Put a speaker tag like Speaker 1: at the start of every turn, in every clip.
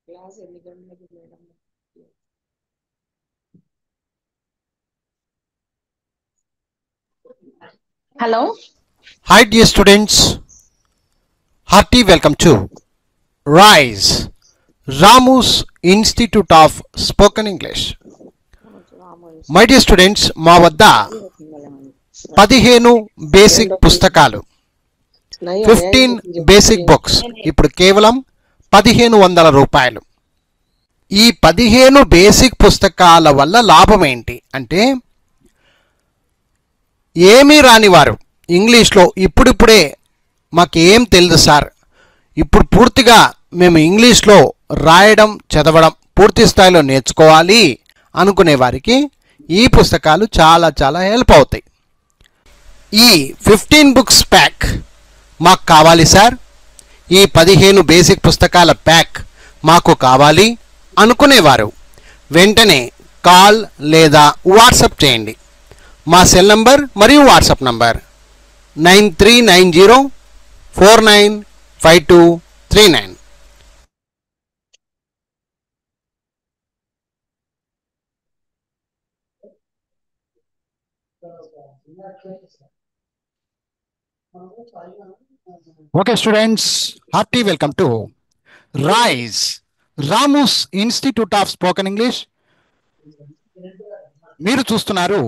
Speaker 1: Class ఎన్ని గంటలకి madam?
Speaker 2: Hello.
Speaker 3: Hi dear students, hearty welcome to RISE, Ramu's Institute of Spoken English. My dear students, మా వద్ద 15 basic పుస్తకాలు 15 basic books ఇప్పుడు కేవలం 1500 రూపాయలు. ఈ 15 బేసిక్ పుస్తకాల వల్ల లాభం ఏంటి అంటే ఏమీ రానివారు ఇంగ్లీష్లో ఇప్పుడిప్పుడే మాకేం తెలుసు సార్, ఇప్పుడు పూర్తిగా మేము ఇంగ్లీష్లో రాయడం చదవడం పూర్తి స్థాయిలో నేర్చుకోవాలి అనుకునే వారికి ఈ పుస్తకాలు చాలా చాలా హెల్ప్ అవుతాయి. ఈ 15 బుక్స్ ప్యాక్ మాకు కావాలి సార్, ఈ 15 బేసిక్ పుస్తకాల ప్యాక్ మాకు కావాలి అనుకునేవారు వెంటనే కాల్ లేదా వాట్సాప్ చేయండి. మా సెల్ నంబర్ మరియు WhatsApp number 9390495239. Okay students, hearty welcome to RISE, Ramu's Institute of Spoken English. మీరు చూస్తున్నారు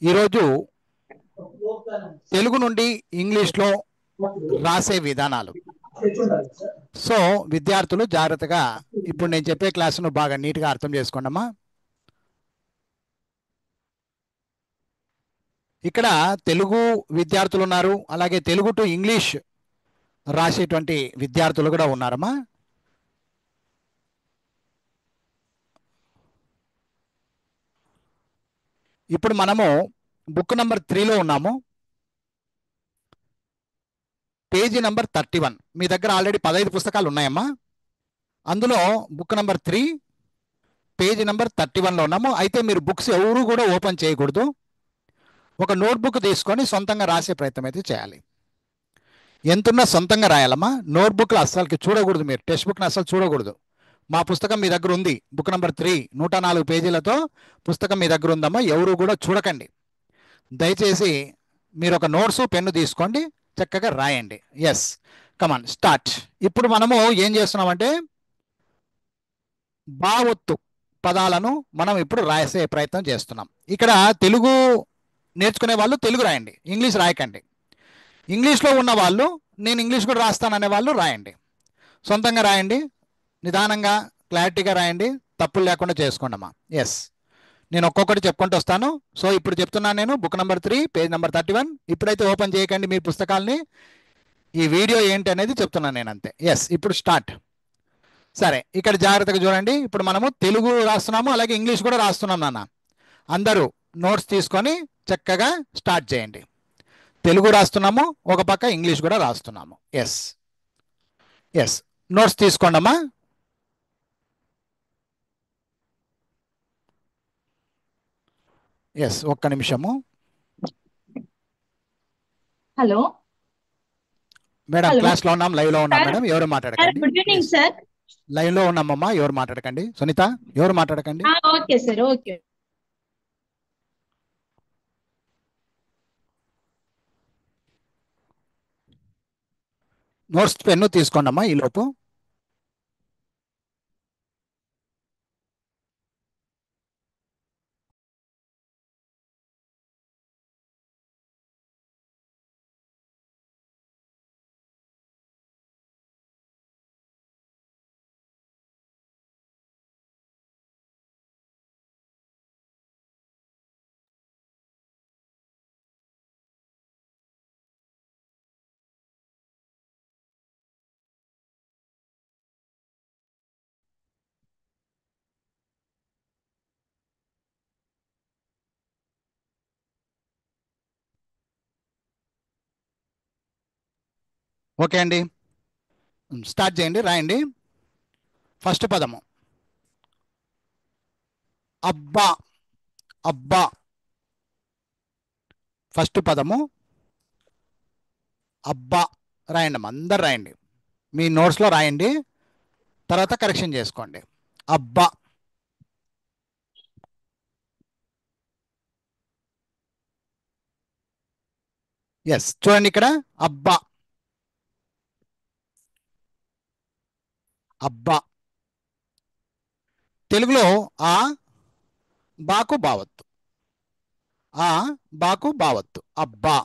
Speaker 3: ఈరోజు తెలుగు నుండి ఇంగ్లీష్లో రాసే విధానాలు. సో విద్యార్థులు జాగ్రత్తగా ఇప్పుడు నేను చెప్పే క్లాసును బాగా నీట్గా అర్థం చేసుకోండమ్మా. ఇక్కడ తెలుగు విద్యార్థులు ఉన్నారు, అలాగే తెలుగు టు ఇంగ్లీష్ రాసేటువంటి విద్యార్థులు కూడా ఉన్నారమ్మా. ఇప్పుడు మనము బుక్ నంబర్ 3లో ఉన్నాము, పేజీ నంబర్ 31. మీ దగ్గర ఆల్రెడీ 15 పుస్తకాలు ఉన్నాయమ్మా. అందులో బుక్ నంబర్ 3 పేజీ నంబర్ 31లో ఉన్నాము. అయితే మీరు బుక్స్ ఎవరు కూడా ఓపెన్ చేయకూడదు, ఒక నోట్బుక్ తీసుకొని సొంతంగా రాసే ప్రయత్నం అయితే చేయాలి. ఎంతున్నా సొంతంగా రాయాలమ్మా, నోట్బుక్లో అస్సలకి చూడకూడదు, మీరు టెక్స్ట్ బుక్ని అస్సలు చూడకూడదు. మా పుస్తకం మీ దగ్గర ఉంది, బుక్ నంబర్ 3 104 పేజీలతో పుస్తకం మీ దగ్గర ఉందమ్మా, ఎవరు కూడా చూడకండి. దయచేసి మీరు ఒక నోట్స్ పెన్ను తీసుకోండి, చక్కగా రాయండి. Yes, come on start. ఇప్పుడు మనము ఏం చేస్తున్నామంటే భావొత్తు పదాలను మనం ఇప్పుడు రాసే ప్రయత్నం చేస్తున్నాం. ఇక్కడ తెలుగు నేర్చుకునే వాళ్ళు తెలుగు రాయండి, ఇంగ్లీష్ రాయకండి. ఇంగ్లీష్లో ఉన్న వాళ్ళు నేను ఇంగ్లీష్ కూడా రాస్తాననే వాళ్ళు రాయండి, సొంతంగా రాయండి, నిదానంగా క్లారిటీగా రాయండి, తప్పులు లేకుండా చేసుకోండి అమ్మా. ఎస్, నేను ఒక్కొక్కటి చెప్పుకుంటూ వస్తాను. సో ఇప్పుడు చెప్తున్నాను నేను బుక్ నెంబర్ 3 పేజ్ నెంబర్ 31. ఇప్పుడైతే ఓపెన్ చేయకండి మీ పుస్తకాలని, ఈ వీడియో ఏంటి అనేది చెప్తున్నాను నేను అంతే. ఎస్, ఇప్పుడు స్టార్ట్. సరే, ఇక్కడ జాగ్రత్తగా చూడండి. ఇప్పుడు మనము తెలుగు రాస్తున్నాము, అలాగే ఇంగ్లీష్ కూడా రాస్తున్నాం నాన్న. అందరూ నోట్స్ తీసుకొని చక్కగా స్టార్ట్ చేయండి. తెలుగు రాస్తున్నాము, ఒక పక్క ఇంగ్లీష్ కూడా రాస్తున్నాము. ఎస్ ఎస్, నోట్స్ తీసుకోండి అమ్మా. ఎస్, ఒక్క నిమిషము
Speaker 2: Hello.
Speaker 3: మేడం.
Speaker 2: Hello.
Speaker 3: క్లాస్లో ఉన్నాం, లైవ్లో ఉన్నాం
Speaker 2: Sir.
Speaker 3: మేడం, ఎవరు
Speaker 2: Sir,
Speaker 3: మాట్లాడకండి.
Speaker 2: good evening,
Speaker 3: yes,
Speaker 2: sir.
Speaker 3: లైవ్లో ఉన్నామమ్మా, ఎవరు మాట్లాడకండి. సునీత, ఎవరు మాట్లాడకండి.
Speaker 2: Okay, sir. Okay.
Speaker 3: Notes pen తీసుకోండి అమ్మా ఈలోపు. ఓకే అండి, స్టార్ట్ చేయండి, రాయండి. ఫస్ట్ పదము అబ్బా. అబ్బా, ఫస్ట్ పదము అబ్బా. రాయండి అమ్మా, అందరు రాయండి, మీ నోట్స్లో రాయండి. తర్వాత కరెక్షన్ చేసుకోండి. అబ్బా. ఎస్, చూడండి ఇక్కడ అబ్బా. అబ్బా. తెలుగులో ఆ బాకు బావత్తు. ఆ బాకు బావత్తు అబ్బా.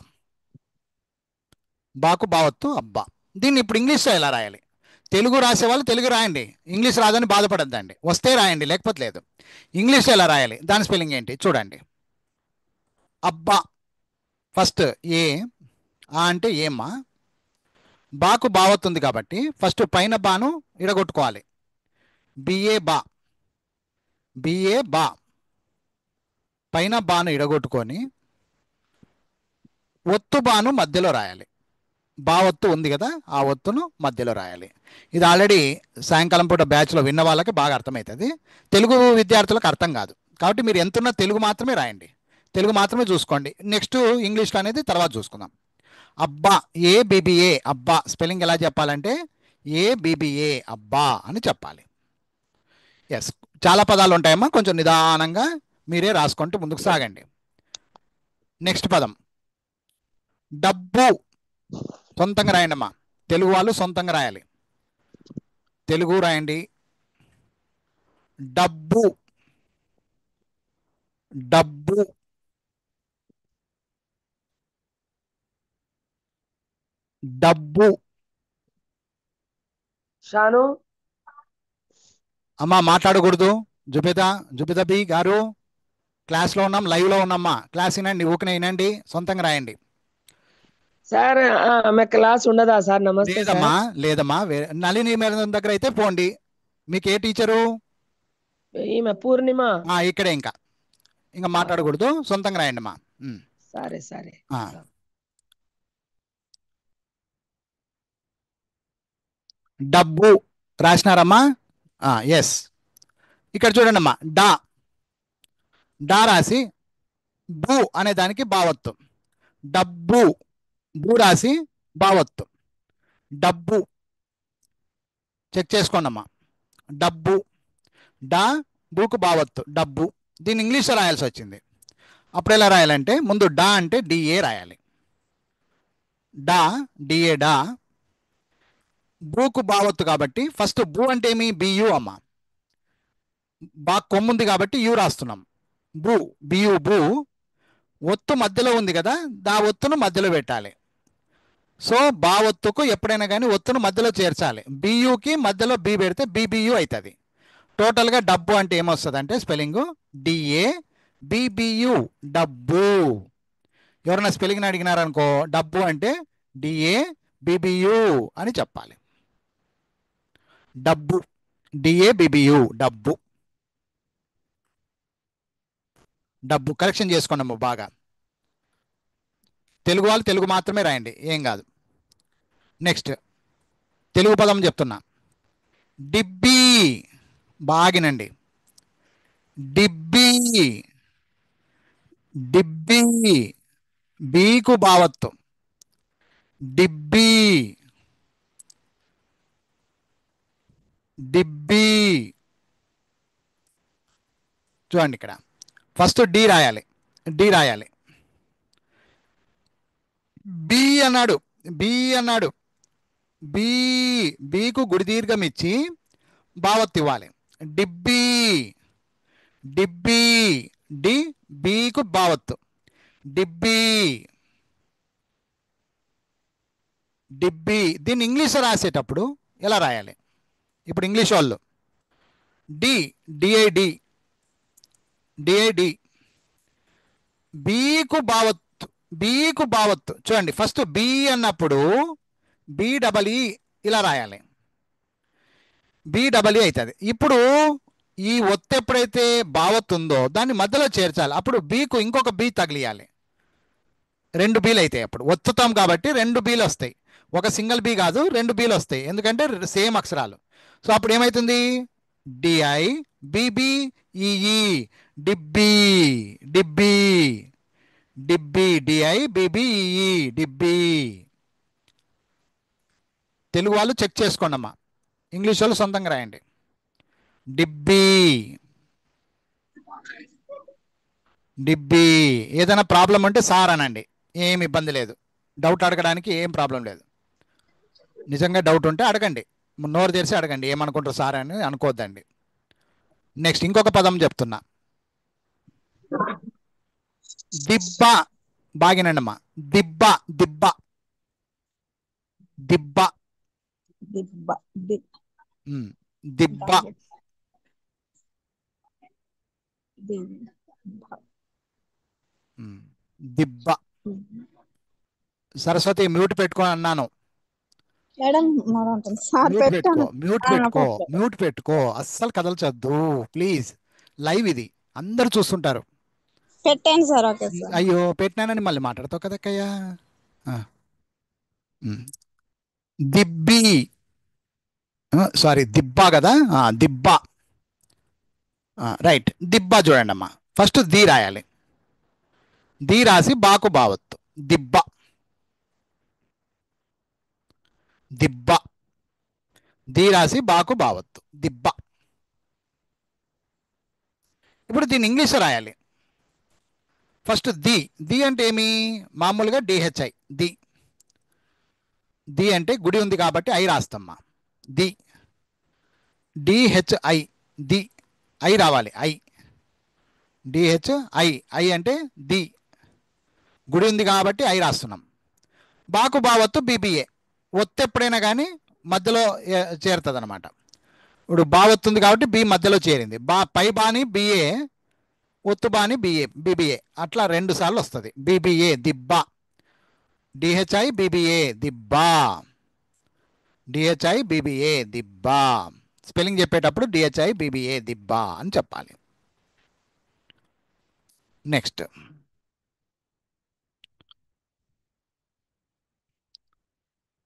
Speaker 3: బాకు బావత్తు అబ్బా. దీన్ని ఇప్పుడు ఇంగ్లీష్లో ఎలా రాయాలి? తెలుగు రాసే వాళ్ళు తెలుగు రాయండి, ఇంగ్లీష్ రాదని బాధపడద్దండి, వస్తే రాయండి లేకపోతే లేదు. ఇంగ్లీష్లో ఎలా రాయాలి, దాని స్పెల్లింగ్ ఏంటి చూడండి. అబ్బా. ఫస్ట్ ఏ, ఆ అంటే ఏమ్మా. బాకు బావత్తుంది కాబట్టి ఫస్ట్ పైన బాను ఇడగొట్టుకోవాలి. బిఏ బా. బిఏ బా. పైన బాను ఇడగొట్టుకొని ఒత్తు బాను మధ్యలో రాయాలి. బా ఒత్తు ఉంది కదా, ఆ ఒత్తును మధ్యలో రాయాలి. ఇది ఆల్రెడీ సాయంకాలం పూట బ్యాచ్లో విన్న వాళ్ళకి బాగా అర్థమవుతుంది, తెలుగు విద్యార్థులకు అర్థం కాదు. కాబట్టి మీరు ఎంతున్నా తెలుగు మాత్రమే రాయండి, తెలుగు మాత్రమే చూసుకోండి. నెక్స్ట్ ఇంగ్లీష్లో అనేది తర్వాత చూసుకుందాం. అబ్బా, ఏబిబిఏ అబ్బా. స్పెల్లింగ్ ఎలా చెప్పాలంటే ఏబిబిఏ అబ్బా అని చెప్పాలి. ఎస్, చాలా పదాలు ఉంటాయమ్మా, కొంచెం నిదానంగా మీరే రాసుకుంటూ ముందుకు సాగండి. నెక్స్ట్ పదం డబ్బు. సొంతంగా రాయండి అమ్మా, తెలుగు వాళ్ళు సొంతంగా రాయాలి. తెలుగు రాయండి. డబ్బు. డబ్బు. డబ్బు.
Speaker 1: షాను
Speaker 3: అమ్మా మాట్లాడకూడదు. జుబితా, జుబితా బి గారు, క్లాస్లో ఉన్నాం, లైవ్లో ఉన్నామ్మా, క్లాస్ వినండి, ఊకనే వినండి, సొంతంగా రాయండి.
Speaker 1: సార్ ఆమె క్లాస్ ఉండదా సార్? నమస్తే సార్.
Speaker 3: లేదమ్మా, లేదమ్మా, నళిని మేడం దగ్గర అయితే పోండి. మీకు ఏ టీచరు?
Speaker 1: ఈమె పూర్ణిమ.
Speaker 3: ఇక్కడే, ఇంకా మాట్లాడకూడదు, సొంతంగా రాయండి అమ్మా.
Speaker 1: సరే సరే.
Speaker 3: డబ్బు రాసినారమ్మా? ఎస్. ఇక్కడ చూడండి అమ్మా, డా. డా రాసి బు అనే దానికి బావత్తు. డబ్బు. బు రాసి బావత్తు. డబ్బు. చెక్ చేసుకోండి అమ్మా. డబ్బు. డా బుకు బావత్తు డబ్బు. దీన్ని ఇంగ్లీష్లో రాయాల్సి వచ్చింది. అప్పుడు ఎలా రాయాలంటే ముందు డా అంటే డిఏ రాయాలి. డా, డిఏ డా. బూకు బావత్తు కాబట్టి ఫస్ట్ బూ అంటే ఏమి, బియు అమ్మ. బా కొమ్ముంది కాబట్టి యు రాస్తున్నాం. బూ, బియు బూ. ఒత్తు మధ్యలో ఉంది కదా, దా ఒత్తును మధ్యలో పెట్టాలి. సో బా ఒత్తుకు ఎప్పుడైనా కానీ ఒత్తును మధ్యలో చేర్చాలి. బియుకి మధ్యలో బి పెడితే బిబియు అవుతుంది. టోటల్గా డబ్బు అంటే ఏమొస్తుంది అంటే స్పెల్లింగు డిఏ బిబియు డబ్బు. ఎవరైనా స్పెల్లింగ్ అడిగినారనుకో, డబ్బు అంటే డిఏ బిబియు అని చెప్పాలి. డబ్బు, డిఏ బిబియు డబ్బు. డబ్బు కరెక్షన్ చేసుకున్నాము బాగా. తెలుగు వాళ్ళు తెలుగు మాత్రమే రాయండి, ఏం కాదు. నెక్స్ట్ తెలుగు పదం చెప్తున్నా. డిబ్బీ. బాగినండి. డిబ్బీ. డిబ్బీ. బీకు బావత్తు. డిబ్బీ. డిబ్బీ. చూడండి ఇక్కడ ఫస్ట్ డి రాయాలి. డి రాయాలి. బి అన్నాడు. బి అన్నాడు. బి. బీకు గుడి దీర్ఘం ఇచ్చి బావత్తు ఇవ్వాలి. డిబ్బీ. డిబ్బీ. డి బీకు బావత్తు. డిబ్బీ. డిబ్బీ. దీన్ని ఇంగ్లీష్లో రాసేటప్పుడు ఎలా రాయాలి? ఇప్పుడు ఇంగ్లీష్ వాళ్ళు డి, డిఐడి. డిఐడి. బీకు బావత్తు. బీకు బావత్తు. చూడండి ఫస్ట్ బి అన్నప్పుడు బిడబల్ఈ ఇలా రాయాలి. బిడబల్ఈ అవుతుంది. ఇప్పుడు ఈ ఒత్తు ఎప్పుడైతే బావత్తు ఉందో దాన్ని మధ్యలో చేర్చాలి. అప్పుడు బీకు ఇంకొక బి తగిలియాలి. రెండు బీలు అవుతాయి. అప్పుడు ఒత్తుతాం కాబట్టి రెండు బీలు వస్తాయి. ఒక సింగిల్ బీ కాదు, రెండు బీలు వస్తాయి, ఎందుకంటే సేమ్ అక్షరాలు. సో అప్పుడు ఏమవుతుంది? డిఐ బిబిఈఈ డిబ్బీ. డిబ్బీ. డిబ్బీ. డిఐ బిబిఈఈ డిబ్బీ. తెలుగు వాళ్ళు చెక్ చేసుకోండి అమ్మా, ఇంగ్లీష్ వాళ్ళు సొంతంగా రాయండి. డిబ్బీ. డిబ్బీ. ఏదైనా ప్రాబ్లం ఉంటే సార్ అనండి, ఏం ఇబ్బంది లేదు. డౌట్ అడగడానికి ఏం ప్రాబ్లం లేదు. నిజంగా డౌట్ ఉంటే అడగండి, నోరు తెరిచి అడగండి, ఏమనుకుంటారు సార్ అని అనుకోవద్దండి. నెక్స్ట్ ఇంకొక పదం చెప్తున్నా. దిబ్బ. బాగినండమ్మా. దిబ్బ. దిబ్బ. దిబ్బ.
Speaker 4: దిబ్బ దిబ్బ
Speaker 3: దిబ్బ. దిబ్బ. సరస్వతి మ్యూట్ పెట్టుకో అన్నాను.
Speaker 4: మేడం సార్
Speaker 3: మ్యూట్ పెట్టుకో,
Speaker 4: పెట్టాను.
Speaker 3: మ్యూట్ పెట్టుకో, మ్యూట్ పెట్టుకో. అస్సలు కదల్చొద్దు ప్లీజ్. లైవ్ ఇది, అందరు చూస్తుంటారు.
Speaker 4: పెట్టాను సార్. Okay sir.
Speaker 3: అయ్యో పెట్టినానని మళ్ళీ మాట్లాడతావు కదక్కయ్యా. దిబ్బి. సారీ దిబ్బా కదా, దిబ్బా. రైట్. దిబ్బా చూడండి అమ్మా. ఫస్ట్ ది రాయాలి. ది రాసి బాకు బావత్తు. దిబ్బ. దిబ్బ. ది రాసి బాకు బావత్తు. దిబ్బ. ఇప్పుడు దీన్ని ఇంగ్లీష్లో రాయాలి. First the. ది అంటే ఏమి? మామూలుగా డిహెచ్ఐ. ది. ది అంటే గుడి ఉంది కాబట్టి ఐ రాస్తామ్మా. ది. డిహెచ్ఐ. ది. ఐ రావాలి. ఐ. డిహెచ్ఐ. ఐ అంటే ది. గుడి ఉంది కాబట్టి ఐ రాస్తున్నాం. బాకు బావత్తు బీబీఏ. ఒత్తు ఎప్పుడైనా కానీ మధ్యలో చేరుతుంది అనమాట. ఇప్పుడు బావొత్తుంది కాబట్టి బి మధ్యలో చేరింది. పై బాని బిఏ, ఒత్తు బాని బిఏ, బీబీఏ. అట్లా 2 సార్లు వస్తుంది. బీబీఏ దిబ్బా. డిహెచ్ఐ బీబీఏ దిబ్బా. డిహెచ్ఐ బీబీఏ దిబ్బా. స్పెల్లింగ్ చెప్పేటప్పుడు డిహెచ్ఐ బీబీఏ దిబ్బా అని చెప్పాలి. నెక్స్ట్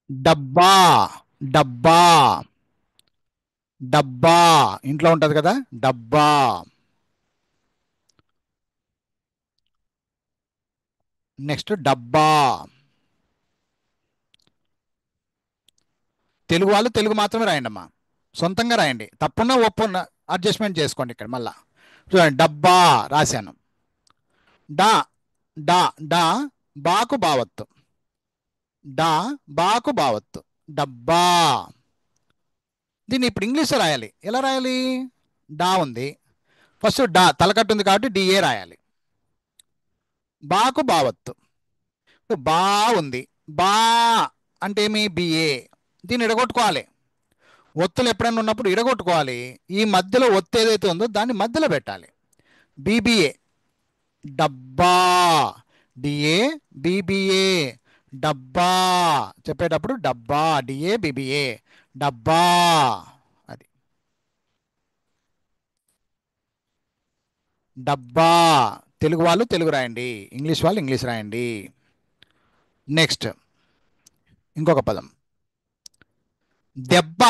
Speaker 3: డబ్బా. డబ్బా. డబ్బా. ఇంట్లో ఉంటుంది కదా, డబ్బా. నెక్స్ట్ డబ్బా. తెలుగు వాళ్ళు తెలుగు మాత్రమే రాయండి అమ్మా, సొంతంగా రాయండి. తప్పున్నా ఒప్పున్నా అడ్జస్ట్మెంట్ చేసుకోండి. ఇక్కడ మళ్ళా చూడండి, డబ్బా రాశాను. డా. డా. డా బాకు బావత్తు. డా బాకు బావత్తు. డబ్బా. దీన్ని ఇప్పుడు ఇంగ్లీష్లో రాయాలి. ఎలా రాయాలి? డా ఉంది, ఫస్ట్ డా తలకట్టు ఉంది కాబట్టి డిఏ రాయాలి. బాకు బావత్తు. బా ఉంది, బా అంటే ఏమి? బిఏ. దీన్ని ఇడగొట్టుకోవాలి. ఒత్తులు ఎప్పుడైనా ఉన్నప్పుడు ఇడగొట్టుకోవాలి. ఈ మధ్యలో ఒత్తు ఏదైతే ఉందో దాన్ని మధ్యలో పెట్టాలి. బీబీఏ. డబ్బా. డిఏ బీబీఏ. డబ్బా. చెప్పేటప్పుడు డబ్బా. డిఏ బీబీఏ. డబ్బా. అది డబ్బా. తెలుగు వాళ్ళు తెలుగు రాయండి, ఇంగ్లీష్ వాళ్ళు ఇంగ్లీష్ రాయండి. నెక్స్ట్ ఇంకొక పదం దెబ్బ.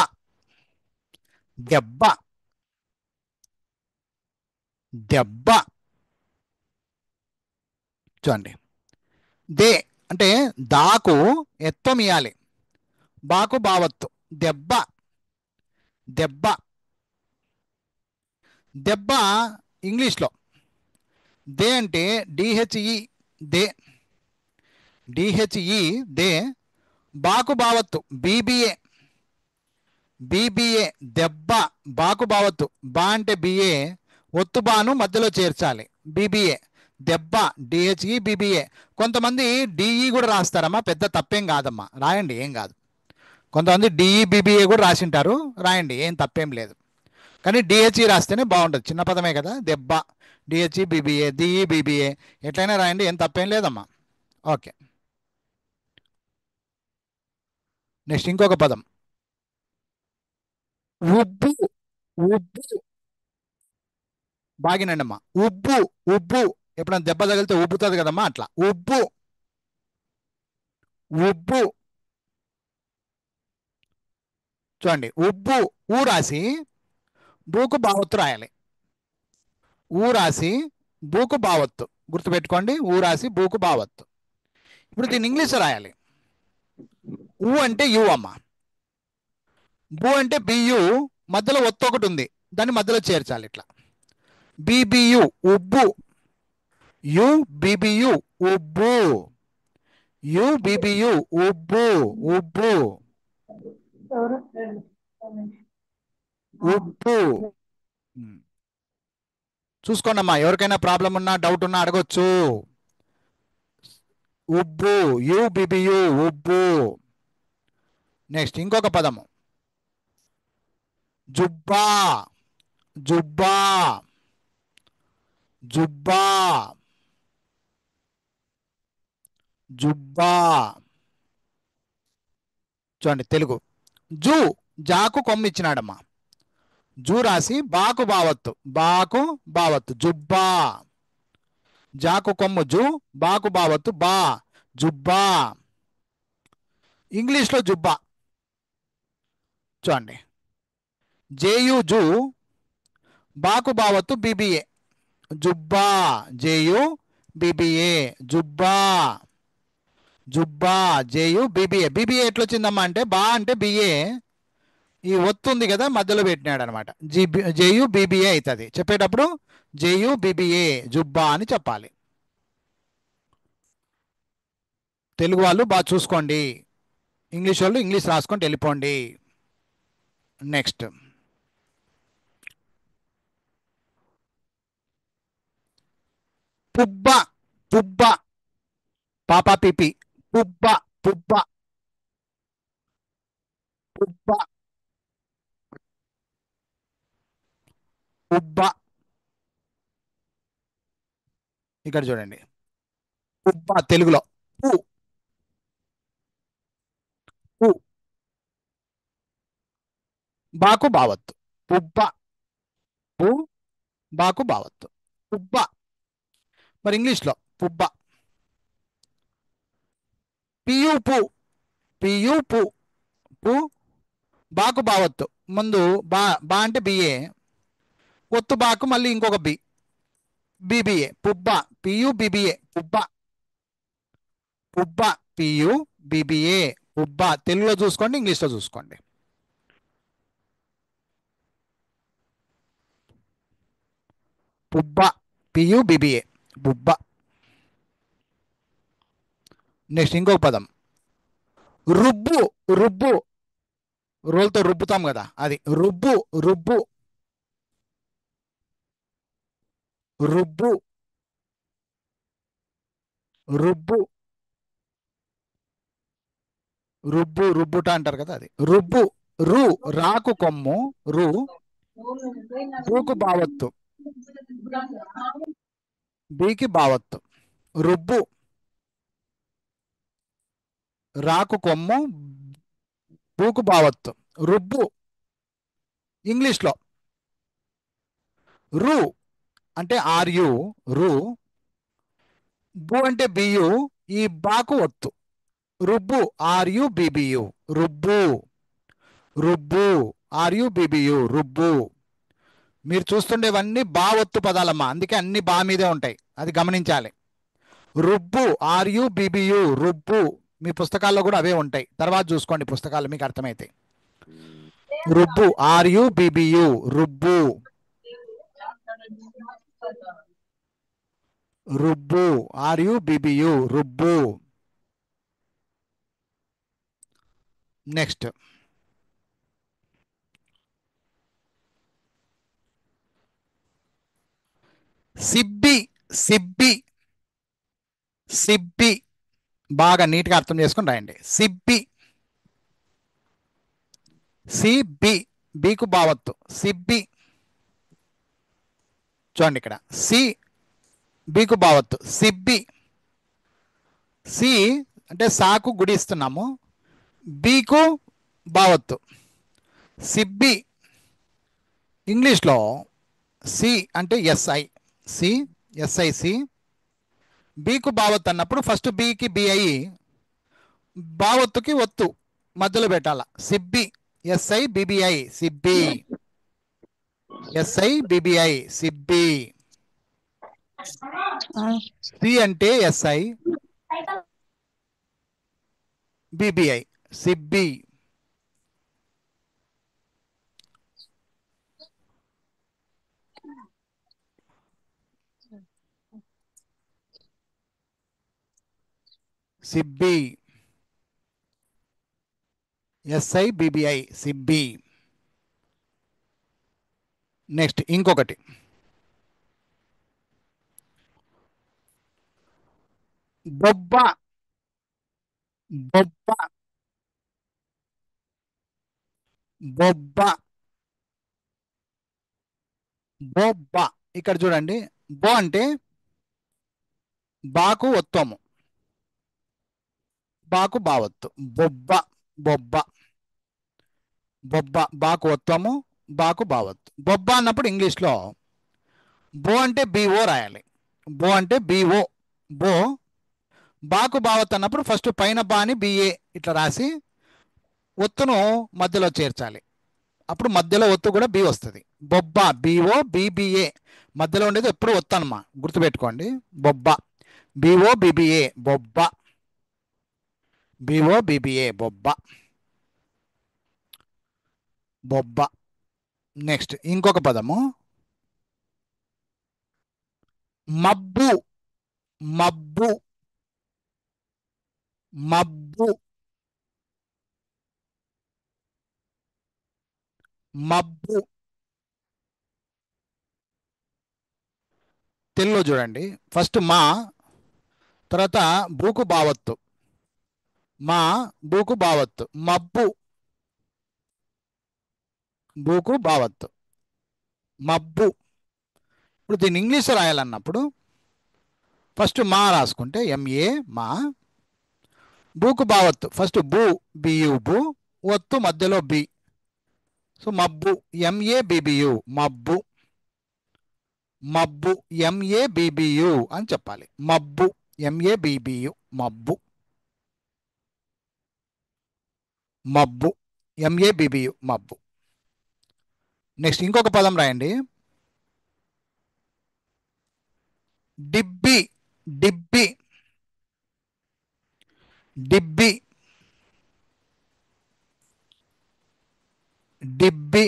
Speaker 3: దెబ్బ. దెబ్బ. చూడండి, దే అంటే దాకు ఎత్తం ఇయాలి. బాకు బావత్తు. దెబ్బ. దెబ్బ. దెబ్బ ఇంగ్లీష్లో దే అంటే డిహెచ్ఈ. దే. డిహెచ్ఈ దే. బాకు బావత్తు బీబీఏ. బీబీఏ దెబ్బ. బాకు బావత్తు. బా అంటే బిఏ, ఒత్తు బాను మధ్యలో చేర్చాలి. బీబీఏ దెబ్బ. డిహెచ్ఈ బీబీఏ. కొంతమంది డిఈ కూడా రాస్తారమ్మా, పెద్ద తప్పేం కాదమ్మా, రాయండి, ఏం కాదు. కొంతమంది డిఈ బీబీఏ కూడా రాసింటారు, రాయండి, ఏం తప్పేం లేదు. కానీ డిహెచ్ఈ రాస్తేనే బాగుంటుంది, చిన్న పదమే కదా. దెబ్బ. డిహెచ్ఈ బీబీఏ, డిఈ బీబీఏ ఎట్లయినా రాయండి, ఏం తప్పేం లేదమ్మా. ఓకే. నెక్స్ట్ ఇంకొక పదం ఉబ్బు. ఉబ్బు. బాగినండి అమ్మా. ఉబ్బు. ఉబ్బు ఎప్పుడైనా దెబ్బ తగిలితే ఉబ్బుతుంది కదమ్మా, అట్లా ఉబ్బు. ఉబ్బు. చూడండి, ఉబ్బు. ఊ రాసి బూకు బావత్తు రాయాలి. ఊ రాసి బూకు బావత్తు. గుర్తుపెట్టుకోండి, ఊ రాసి బూకు బావత్తు. ఇప్పుడు దీన్ని ఇంగ్లీష్లో రాయాలి. ఊ అంటే యు అమ్మ. బు అంటే బియు, మధ్యలో ఒత్తు ఒకటి ఉంది, దాన్ని మధ్యలో చేర్చాలి ఇట్లా. BBU ఉబ్బు, you BBU ఉబ్బు, you BBU ఉబ్బు, ఉబ్బు, ఉబ్బు. చూసుకోండి అమ్మా, ఎవరికైనా ప్రాబ్లం ఉన్నా డౌట్ ఉన్నా అడగొచ్చు. ఉబ్బు, యు బిబియు ఉబ్బు. నెక్స్ట్ ఇంకొక పదము జుబ్బా, జుబ్బా, జుబ్బా, జుబ్బా. చూడండి తెలుగు. జూ జాకు కొమ్ము ఇచ్చినాడమ్మా, జూ రాసి బాకు బావత్తు, బాకు బావత్తు జుబ్బా. జాకు కొమ్ము జూ, బాకు బావత్తు బా, జుబ్బా. ఇంగ్లీష్లో జుబ్బా చూడండి, జేయు జూ, బాకు బావత్తు బీబీఏ, జుబ్బా, జేయు బీబీఏ, జుబ్బా, జుబ్బా, జేయు బీబీఏ. బీబీఏ ఎట్లొచ్చిందమ్మా అంటే బా అంటే బిఏ, ఈ ఒత్తు ఉంది కదా మధ్యలో పెట్టినాడు అనమాట, జేయు బీబీఏ అవుతుంది. చెప్పేటప్పుడు జేయు బీబీఏ జుబ్బా అని చెప్పాలి. తెలుగు వాళ్ళు బాగా చూసుకోండి, ఇంగ్లీష్ వాళ్ళు ఇంగ్లీష్ రాసుకొని వెళ్ళిపోండి. నెక్స్ట్ పుబ్బ, పుబ్బ, పాపా పిపి, పుబ్బ, పుబ్బ, పుబ్బ, పుబ్బ. ఇక్కడ చూడండి, పుబ్బ తెలుగులో పు, పు, బాకు బావత్తు, పుబ్బ, పు, బాకు బావత్తు, పుబ్బ. మరి ఇంగ్లీష్లో పుబ్బ, పియు పు, పియు పు, పు, బాకు బావత్తు, ముందు బా, బా అంటే బిఏ, ఒత్తు బాకు మళ్ళీ ఇంకొక బి, బీబీఏ, పుబ్బ, పియు బీబీఏ, పుబ్బ, పుబ్బ, పియు బీబీఏ, పుబ్బ. తెలుగులో చూసుకోండి, ఇంగ్లీష్లో చూసుకోండి. పుబ్బ, పియు బీబీఏ, పుబ్బ. నెక్స్ట్ ఇంకొక పదం రుబ్బు, రుబ్బు, రోల్తో రుబ్బుతాం కదా అది, రుబ్బు, రుబ్బు, రుబ్బు, రుబ్బు, రుబ్బు, రుబ్బుట అంటారు కదా అది, రుబ్బు. రు రాకు కొమ్ము రు, బూకు బావత్తు, బీకి బావత్తు, రుబ్బు. రాకు కొమ్ము బూకు బావత్తు, రుబ్బు. ఇంగ్లీష్లో రు అంటే ఆర్యు, రు, బు అంటే బియు, ఈ బాకు ఒత్తు, రుబ్బు, ఆర్యు బిబియు, రుబ్బు, రుబ్బు, ఆర్యు బిబియు, రుబ్బు. మీరు చూస్తుండేవన్నీ బా ఒత్తు పదాలమ్మా, అందుకే అన్ని బా మీదే ఉంటాయి, అది గమనించాలి. రుబ్బు, ఆర్యు బిబియు, రుబ్బు. మీ పుస్తకాల్లో కూడా అవే ఉంటాయి, తర్వాత చూసుకోండి పుస్తకాలు మీకు అర్థమైతాయి. రుబ్బు, ఆర్యు బిబియు, రుబ్బు, రుబ్బు, ఆర్యు బిబియు, రుబ్బు. నెక్స్ట్ సిబ్బి, సిబ్బి, సిబ్బి. బాగా నీట్గా అర్థం చేసుకొని రాయండి. సిబ్బి, సిబి, బికు బావత్తు, సిబ్బి. చూడండి ఇక్కడ సి, బికు బావత్తు, సిబ్బి. సి అంటే సాకు గుడి ఇస్తున్నాము, బికు బావత్తు, సిబ్బి. ఇంగ్లీష్లో సి అంటే ఎస్ఐ, సి, ఎస్ఐసి. బికు బావత్తు అన్నప్పుడు ఫస్ట్ బికి బిఐ, బావత్తుకి ఒత్తు మధ్యలో పెట్టాల, సిబ్బి, ఎస్ఐ బిబిఐ, సిబ్బి, ఎస్ఐ బిబిఐ, సిబ్బి. సి అంటే ఎస్ఐ, బిబిఐ, సిబ్బి. సిబ్బి, SIBBI సిబ్బి. నెక్స్ట్ ఇంకొకటి బొబ్బ, బొబ్బ, బొబ్బ, బొబ్బ. ఇక్కడ చూడండి, బో అంటే బాకు ఒత్తము, బాకు బావత్తు, బొబ్బ, బొబ్బ, బొబ్బ, బాకు ఒత్తము, బాకు బావత్తు. బొబ్బ అన్నప్పుడు ఇంగ్లీష్లో బో అంటే BO రాయాలి. బో అంటే BO, బో. బాకు బావత్ అన్నప్పుడు ఫస్ట్ పైన బాని BA ఇట్లా రాసి ఒత్తును మధ్యలో చేర్చాలి. అప్పుడు మధ్యలో ఒత్తు కూడా B వస్తుంది. బొబ్బ, BO BBA, మధ్యలో ఉండేది ఎప్పుడు ఒత్తనమా, గుర్తుపెట్టుకోండి. బొబ్బ, BO BBA, బొబ్బ, BO BBA, బొబ్బ, బొబ్బ. నెక్స్ట్ ఇంకొక పదము మబ్బు, మబ్బు, మబ్బు, మబ్బు. తెలుగులో చూడండి, ఫస్ట్ మా, తర్వాత బూకు బావత్తు, మా బూకు బావత్తు, మబ్బు, బూకు బావత్తు, మబ్బు. ఇప్పుడు దీన్ని ఇంగ్లీష్లో రాయాలన్నప్పుడు ఫస్ట్ మా రాసుకుంటే MA మా, బూకు బావత్తు ఫస్ట్ బూ BU బూ, ఒత్తు మధ్యలో B, సో మబ్బు MABBU, మబ్బు, మబ్బు MABBU అని చెప్పాలి. మబ్బు MABBU, మబ్బు, మబ్బు MABBU, మబ్బు. నెక్స్ట్ ఇంకొక పదం రాయండి, డిబ్బి, డిబ్బి, డిబ్బి, డిబ్బి,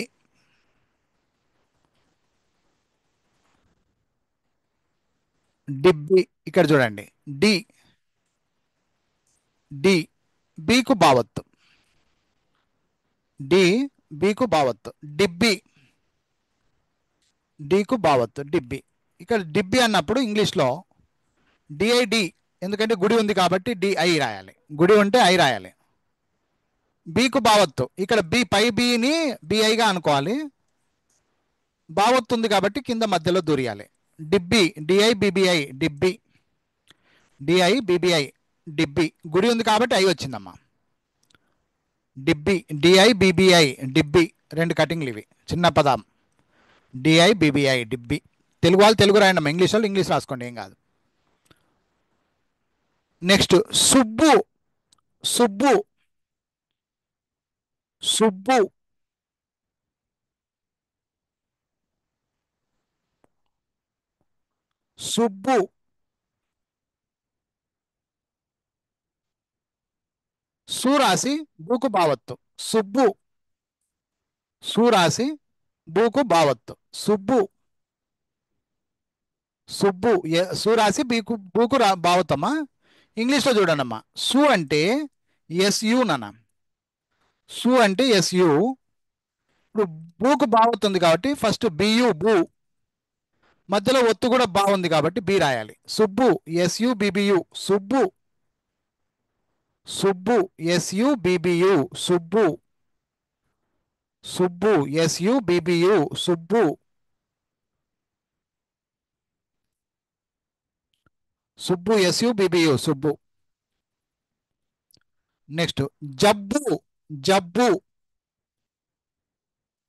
Speaker 3: డిబ్బి. ఇక్కడ చూడండి, డి, డి బీకు బావత్తు, డి బీకు బావత్తు, డిబ్బి, డీకు బావత్తు, డిబ్బి. ఇక్కడ డిబ్బి అన్నప్పుడు ఇంగ్లీష్లో DID, ఎందుకంటే గుడి ఉంది కాబట్టి DI రాయాలి, గుడి ఉంటే I రాయాలి. బీకు బావత్తు, ఇక్కడ బి పై బిని BIగా అనుకోవాలి, బావత్తు ఉంది కాబట్టి కింద మధ్యలో దూరియాలి. డిబ్బి DIBBI, డిబ్బి, DIBBI, డిబ్బి. గుడి ఉంది కాబట్టి I వచ్చిందమ్మా. డిబ్బి DIBBI, డిబ్బి. రెండు కటింగ్లు ఇవి, చిన్న పదం. DIBBI, డిబ్బి. తెలుగు వాళ్ళు తెలుగు రాయండి అమ్మా, ఇంగ్లీష్ వాళ్ళు ఇంగ్లీష్ రాసుకోండి, ఏం కాదు. నెక్స్ట్ సుబ్బు, సుబ్బు, సుబ్బు, సుబ్బు, సూరాసి బూకు బావత్తు, సుబ్బు, సూరాసి బూకు బావత్తు, సుబ్బు, సుబ్బు. సూరాసి బీకు బూకు బావత్తమ్మా. ఇంగ్లీష్లో చూడండి అమ్మా, సు అంటే SU నాన్న, సు అంటే SU. ఇప్పుడు బూకు బావుతుంది కాబట్టి ఫస్ట్ BU బూ, మధ్యలో ఒత్తు కూడా బాగుంది కాబట్టి B రాయాలి. Subbu SUBBU, Subbu, Subbu SUBBU, Subbu, Subbu SUBBU, Subbu, Subbu SUBBU, Subbu. Next జబ్బు, జబ్బు,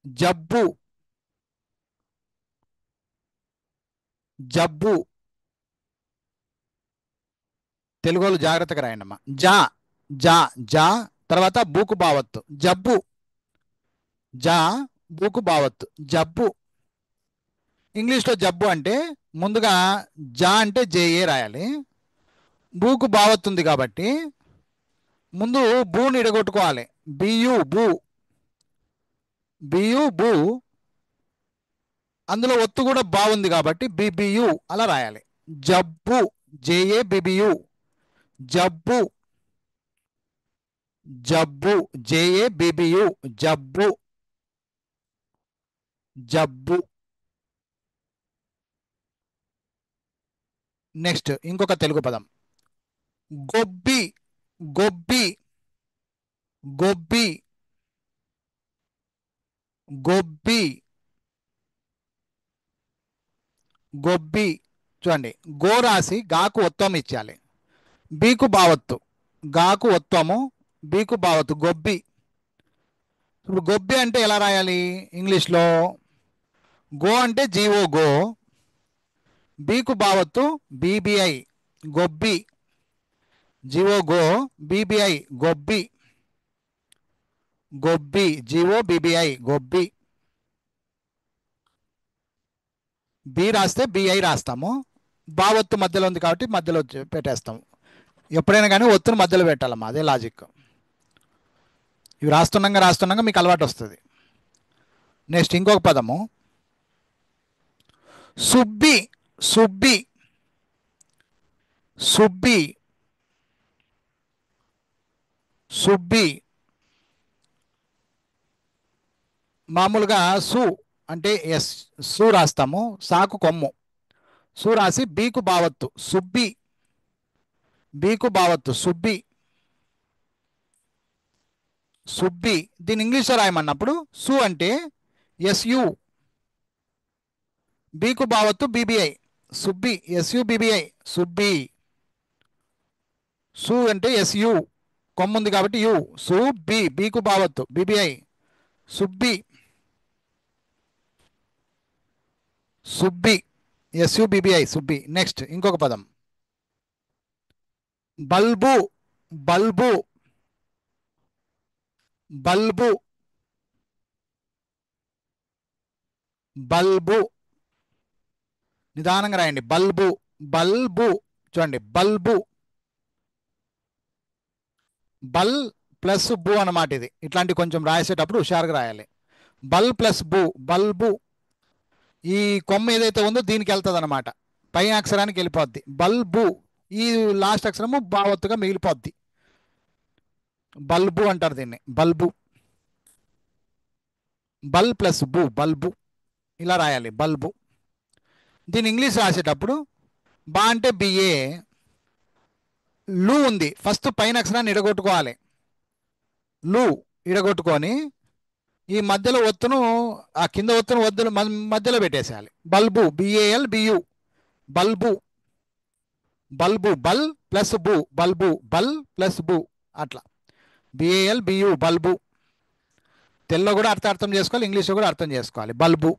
Speaker 3: జబ్బు, జబ్బు. తెలుగు వాళ్ళు జాగ్రత్తగా రాయండి అమ్మా. జా, జా, జా, తర్వాత బూకు బావత్తు, జబ్బు, జా బూకు బావత్తు, జబ్బు. ఇంగ్లీష్లో జబ్బు అంటే ముందుగా జా అంటే JA రాయాలి, బూకు బావత్తుంది కాబట్టి ముందు బూని ఇడగొట్టుకోవాలి, BU బూ, BU బూ, అందులో ఒత్తు కూడా బాగుంది కాబట్టి BBU అలా రాయాలి. జబ్బు JABBU, జబ్బు. జబ్బు, JABBU, జబ్బు, జబ్బు. నెక్స్ట్ ఇంకొక తెలుగు పదం గొబ్బి, గొబ్బి, గొబ్బి, గొబ్బి, గొబ్బి. చూడండి, గో రాసి గాకు ఒత్వం ఇచ్చాలి, బీకు బావత్తు, గాకు ఒత్వము, బీకు బావత్తు, గొబ్బి. ఇప్పుడు గొబ్బి అంటే ఎలా రాయాలి ఇంగ్లీష్లో? గో అంటే జీఓ గో, బీకు బావత్తు BBI గొబ్బి, జీఓ గో BBI గొబ్బి, గొబ్బి, జీఓ BBI గొబ్బి. బి రాస్తే BI రాస్తాము, బావత్తు మధ్యలో ఉంది కాబట్టి మధ్యలో పెట్టేస్తాము. ఎప్పుడైనా కానీ ఒత్తును మధ్యలో పెట్టాలమ్మా, అదే లాజిక్. ఇవి రాస్తున్నాగా మీకు అలవాటు వస్తుంది. నెక్స్ట్ ఇంకొక పదము సుబ్బి, సుబ్బి, సుబ్బి, సుబ్బి. మామూలుగా సు అంటే ఎస్, సు రాస్తాము, సాకు కొమ్ము, సు రాసి బీకు బావత్తు సుబ్బి, బీకు బావత్తు సుబ్బి, సుబ్బి. దీని ఇంగ్లీష్లో రాయమన్నప్పుడు సు అంటే SU, బీకు బావత్తు BBI Subbi, SU BBI Subbi. సు అంటే SU, కొమ్ముంది కాబట్టి యు, సు బి, బీకు బావత్తు BBI సుబ్బి, సుబ్బి, SU BBI సుబ్బి. నెక్స్ట్ ఇంకొక పదం బల్బు, బల్బు, బల్బు, బల్బు. నిదానంగా రాయండి, బల్బు, బల్బు. చూడండి, బల్బు, బల్ ప్లస్ బు అన్నమాట. ఇది ఇట్లాంటి కొంచెం రాసేటప్పుడు హుషారుగా రాయాలి. బల్ ప్లస్ బు, బల్బు. ఈ కొమ్మ ఏదైతే ఉందో దీనికి వెళ్తుంది అనమాట, పై అక్షరానికి వెళ్ళిపోద్ది. బల్బు, ఈ లాస్ట్ అక్షరము బావత్తుగా మిగిలిపోద్ది, బల్బు అంటారు దీన్ని, బల్బు. బల్ ప్లస్ బు, బల్బు, ఇలా రాయాలి, బల్బు. దీని ఇంగ్లీష్ రాసేటప్పుడు బా అంటే BA, లు ఉంది, ఫస్ట్ పైన అక్షరాన్ని ఇడగొట్టుకోవాలి, లు ఇడగొట్టుకొని ఈ మధ్యలో ఒత్తును, ఆ కింద ఒత్తును వద్దులు మధ్యలో పెట్టేసేయాలి. బల్బు, BALBU, బల్బు, బల్బు, బల్ ప్లస్ బు, బల్బు, బల్ ప్లస్ బు, అట్లా BALBU బల్బు. తెలుగులో కూడా అర్థం చేసుకోవాలి, ఇంగ్లీష్లో కూడా అర్థం చేసుకోవాలి, బల్బు.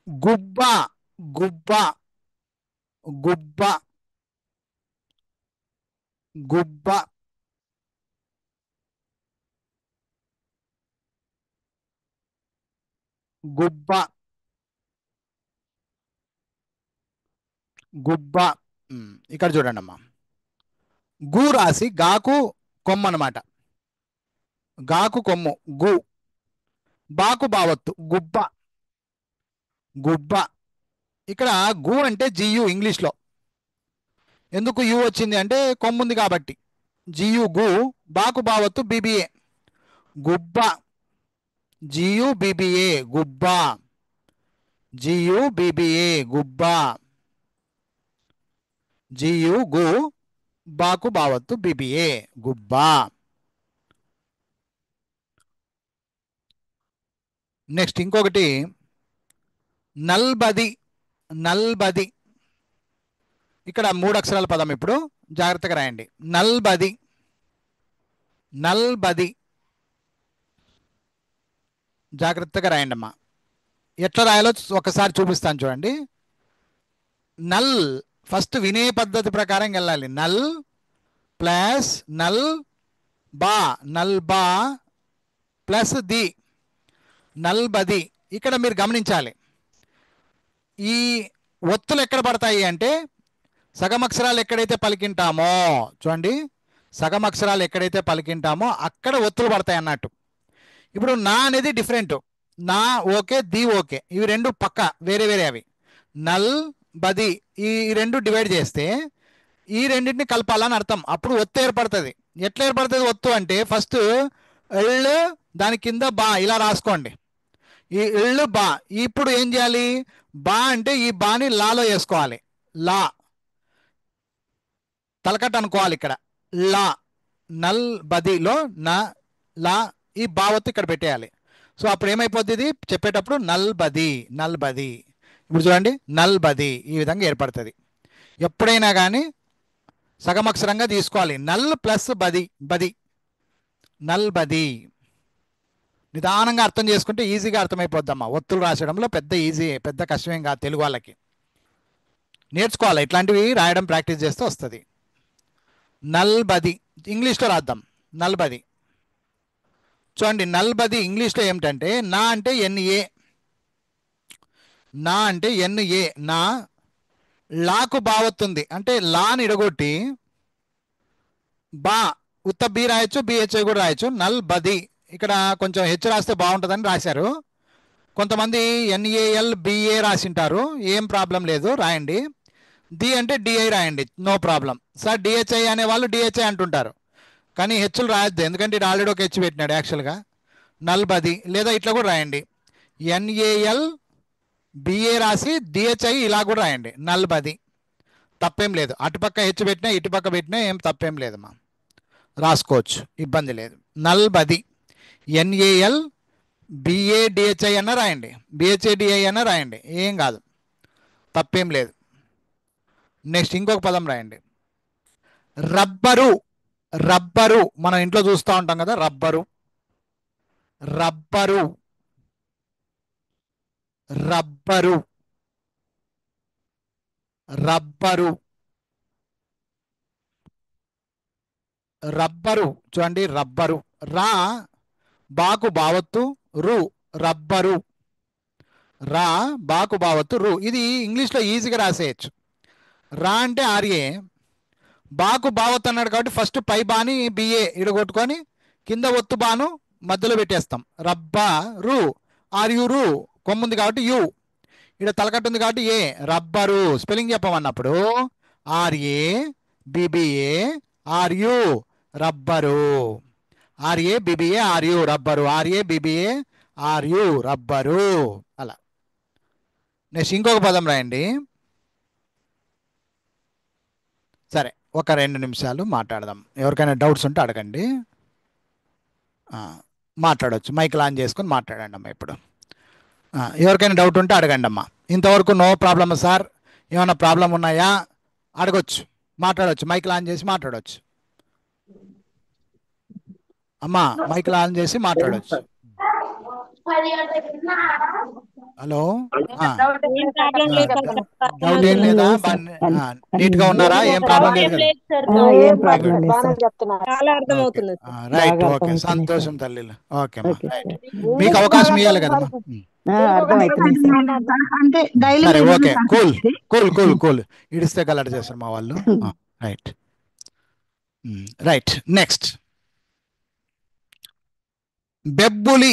Speaker 3: గుబ్బ, గుబ్బ, గుబ్బ, గుబ్బ, గుబ్బ, గుబ్బ. ఇక్కడ చూడండి అమ్మా, గు రాసి గాకు కొమ్ము అనమాట, గాకు కొమ్ము గు, బాకు బావత్తు గుబ్బ, గుబ్బ. ఇక్కడ గు అంటే GU ఇంగ్లీష్లో. ఎందుకు యు వచ్చింది అంటే కొమ్ముంది కాబట్టి, GU గు, బాకు బావత్తు BBA గుబ్బ, GU BBA గుబ్బ, GU BBA గుబ్బ, GU గు, బాకు బావత్తు BBA గుబ్బ. నెక్స్ట్ ఇంకొకటి నల్బది, నల్బది. ఇక్కడ 3 అక్షరాల పదం, ఇప్పుడు జాగ్రత్తగా రాయండి, నల్బది, నల్బది. జాగ్రత్తగా రాయండి అమ్మా. ఎట్లా రాయాలో ఒకసారి చూపిస్తాను చూడండి. నల్ ఫస్ట్ వినే పద్ధతి ప్రకారం వెళ్ళాలి, నల్ ప్లస్ నల్ బా, నల్ బా ప్లస్ ది, నల్బది. ఇక్కడ మీరు గమనించాలి, ఈ ఒత్తులు ఎక్కడ పడతాయి అంటే సగం అక్షరాలు ఎక్కడైతే పలికింటామో, చూడండి, సగం అక్షరాలు ఎక్కడైతే పలికింటామో అక్కడ ఒత్తులు పడతాయి అన్నట్టు. ఇప్పుడు నా అనేది డిఫరెంట్, నా ఓకే, ది ఓకే, ఇవి రెండు పక్క వేరే వేరే. అవి నల్ బది ఈ రెండు డివైడ్ చేస్తే ఈ రెండింటిని కలపాలని అర్థం. అప్పుడు ఒత్తు ఏర్పడుతుంది. ఎట్లా ఏర్పడుతుంది ఒత్తు అంటే ఫస్ట్ ఎళ్ళు దాని కింద బా ఇలా రాసుకోండి. ఈ ఎళ్ళు బా. ఇప్పుడు ఏం చేయాలి? బా అంటే ఈ బాని లాలో వేసుకోవాలి. లా తలకట్ట అనుకోవాలి. ఇక్కడ లా నల్ బదిలో నా లా ఈ బావత్తు ఇక్కడ పెట్టేయాలి. సో అప్పుడు ఏమైపోద్ది? ఇది చెప్పేటప్పుడు నల్ బది నల్ బది. ఇప్పుడు చూడండి నల్ బది ఈ విధంగా ఏర్పడుతుంది. ఎప్పుడైనా కానీ సగమక్షరంగా తీసుకోవాలి. నల్ ప్లస్ బది బది నల్ బది. నిదానంగా అర్థం చేసుకుంటే ఈజీగా అర్థమైపోద్దమ్మా. ఒత్తులు రాసడంలో పెద్ద కష్టమేం కాదు. తెలుగు వాళ్ళకి నేర్చుకోవాలి. ఇట్లాంటివి రాయడం ప్రాక్టీస్ చేస్తే వస్తుంది. నల్బది ఇంగ్లీష్లో రాద్దాం. నల్బది చూడండి. నల్బది ఇంగ్లీష్లో ఏమిటంటే నా అంటే ఎన్ఏ. నా అంటే ఎన్ఏ. నా లాకు బావత్తుంది అంటే లాని ఇడగొట్టి బా ఉత్త బి రాయొచ్చు, బిహెచ్ఐ కూడా రాయొచ్చు. నల్బది ఇక్కడ కొంచెం హెచ్ రాస్తే బాగుంటుందని రాశారు. కొంతమంది ఎన్ఏఎల్ బిఏ రాసింటారు. ఏం ప్రాబ్లం లేదు, రాయండి. డి అంటే డిఐ రాయండి, నో ప్రాబ్లం. సార్ డిహెచ్ఐ అనే వాళ్ళు డిహెచ్ఐ అంటుంటారు, కానీ హెచ్లు రాయొద్దు. ఎందుకంటే ఇది ఆల్రెడీ ఒక హెచ్ పెట్టినాడు యాక్చువల్గా. నల్బది లేదా ఇట్లా కూడా రాయండి. ఎన్ఏఎల్ బిఏ రాసి డిహెచ్ఐ ఇలా కూడా రాయండి. నల్బది తప్పేం లేదు. అటుపక్క హెచ్ పెట్టినా ఇటుపక్క పెట్టినా ఏం తప్పేం లేదమ్మా, రాసుకోవచ్చు, ఇబ్బంది లేదు. నల్బది ఎన్ఏఎల్ బిఏ డిహెచ్ఐ అన్న రాయండి, బిహెచ్ఐ డిఐ అన్న రాయండి, ఏం కాదు, తప్పేం లేదు. నెక్స్ట్ ఇంకొక పదం రాయండి. రబ్బరు. రబ్బరు మనం ఇంట్లో చూస్తూ ఉంటాం కదా. Rubber rubber rubber rubber rubber చూడండి. రబ్బరు రా బాకు బావత్తు రు రబ్బరు. రా బాకు బావత్తు రు. ఇది ఇంగ్లీష్లో ఈజీగా రాసేయచ్చు. రా అంటే ఆర్ఏ, బాకు బావత్తు అన్నాడు కాబట్టి ఫస్ట్ పై బాని బిఏ ఇడగొట్టుకొని కింద ఒత్తు బాను మధ్యలో పెట్టేస్తాం. రబ్బా రు. ఆర్యు రు కొమ్ముంది కాబట్టి యు, ఇక్కడ తలకట్టు ఉంది కాబట్టి ఏ. రబ్బరు స్పెల్లింగ్ చెప్పమన్నప్పుడు ఆర్ఏ బిబిఏ ఆర్యు రబ్బరు. ఆర్ఏ బిబిఏ ఆర్యు రబ్బరు. ఆర్ఏ బిబిఏ ఆర్యు రబ్బరు. అలా. నెక్స్ట్ ఇంకొక పదం రాయండి. సరే, ఒక 2 నిమిషాలు మాట్లాడదాం. ఎవరికైనా డౌట్స్ ఉంటే అడగండి, మాట్లాడవచ్చు. మైక్ ఆన్ చేసుకొని మాట్లాడండి అమ్మా. ఇప్పుడు ఎవరికైనా డౌట్ ఉంటే అడగండి అమ్మా. ఇంతవరకు నో ప్రాబ్లమ్ సార్, ఏమైనా ప్రాబ్లం ఉన్నాయా అడగొచ్చు, మాట్లాడవచ్చు. మైక్ ఆన్ చేసి మాట్లాడవచ్చు అమ్మా. మైక్ ఆన్ చేసి మాట్లాడవచ్చు. హలో,
Speaker 4: ఏం ప్రాబ్లం లేదు సార్.
Speaker 3: డౌట్ ఏం లేదా? నీట్ గా ఉన్నారా? ఏం ప్రాబ్లం లేదు కదా?
Speaker 5: ఏం ప్రాబ్లం లేదు సార్.
Speaker 4: చాలా అర్థమవుతుంది.
Speaker 3: రైట్, ఓకే, సంతోషం తల్లిలు. ఓకే అమ్మా, రైట్. మీకు అవకాశం ఇవ్వాలి కదమ్మా.
Speaker 5: అర్థమవుతుంది సార్. అంటే డైలీ
Speaker 3: సరే, okay, cool cool cool cool. ఇడిస్తే గలట చేస్తారు మా వాళ్ళు. Right right. నెక్స్ట్ బెబ్బులి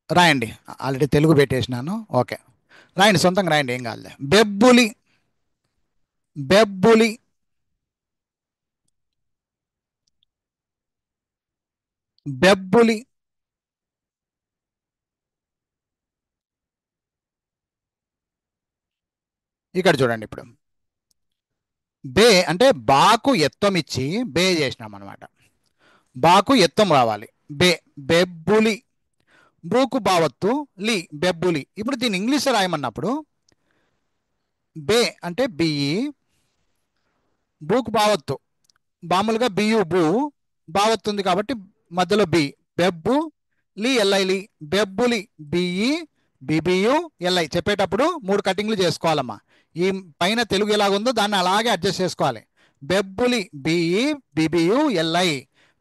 Speaker 3: రాయండి. ఆల్రెడీ తెలుగు పెట్టేసినాను. ఓకే, రాయండి, సొంతంగా రాయండి, ఏం కాదు. బెబ్బులి బెబ్బులి బెబ్బులి. ఇక్కడ చూడండి. ఇప్పుడు బే అంటే బాకు ఎత్తం ఇచ్చి బే చేసినాం అనమాట. బాకు ఎత్తం రావాలి. బే బెబ్బులి. బూకు బావత్తు లి బెబ్బులి. ఇప్పుడు దీన్ని ఇంగ్లీష్లో రాయమన్నప్పుడు బే అంటే బిఈ, బూకు బావత్తు మామూలుగా బియు బూ, బావత్తు ఉంది కాబట్టి మధ్యలో బి. బెబ్బు లి ఎల్ఐ లి. బెబ్బులి బిఈ బిబియు ఎల్ఐ. చెప్పేటప్పుడు 3 కటింగ్లు చేసుకోవాలమ్మా. ఈ పైన తెలుగు ఎలాగుందో దాన్ని అలాగే అడ్జస్ట్ చేసుకోవాలి. బెబ్బులి బిఈ బిబియు ఎల్ఐ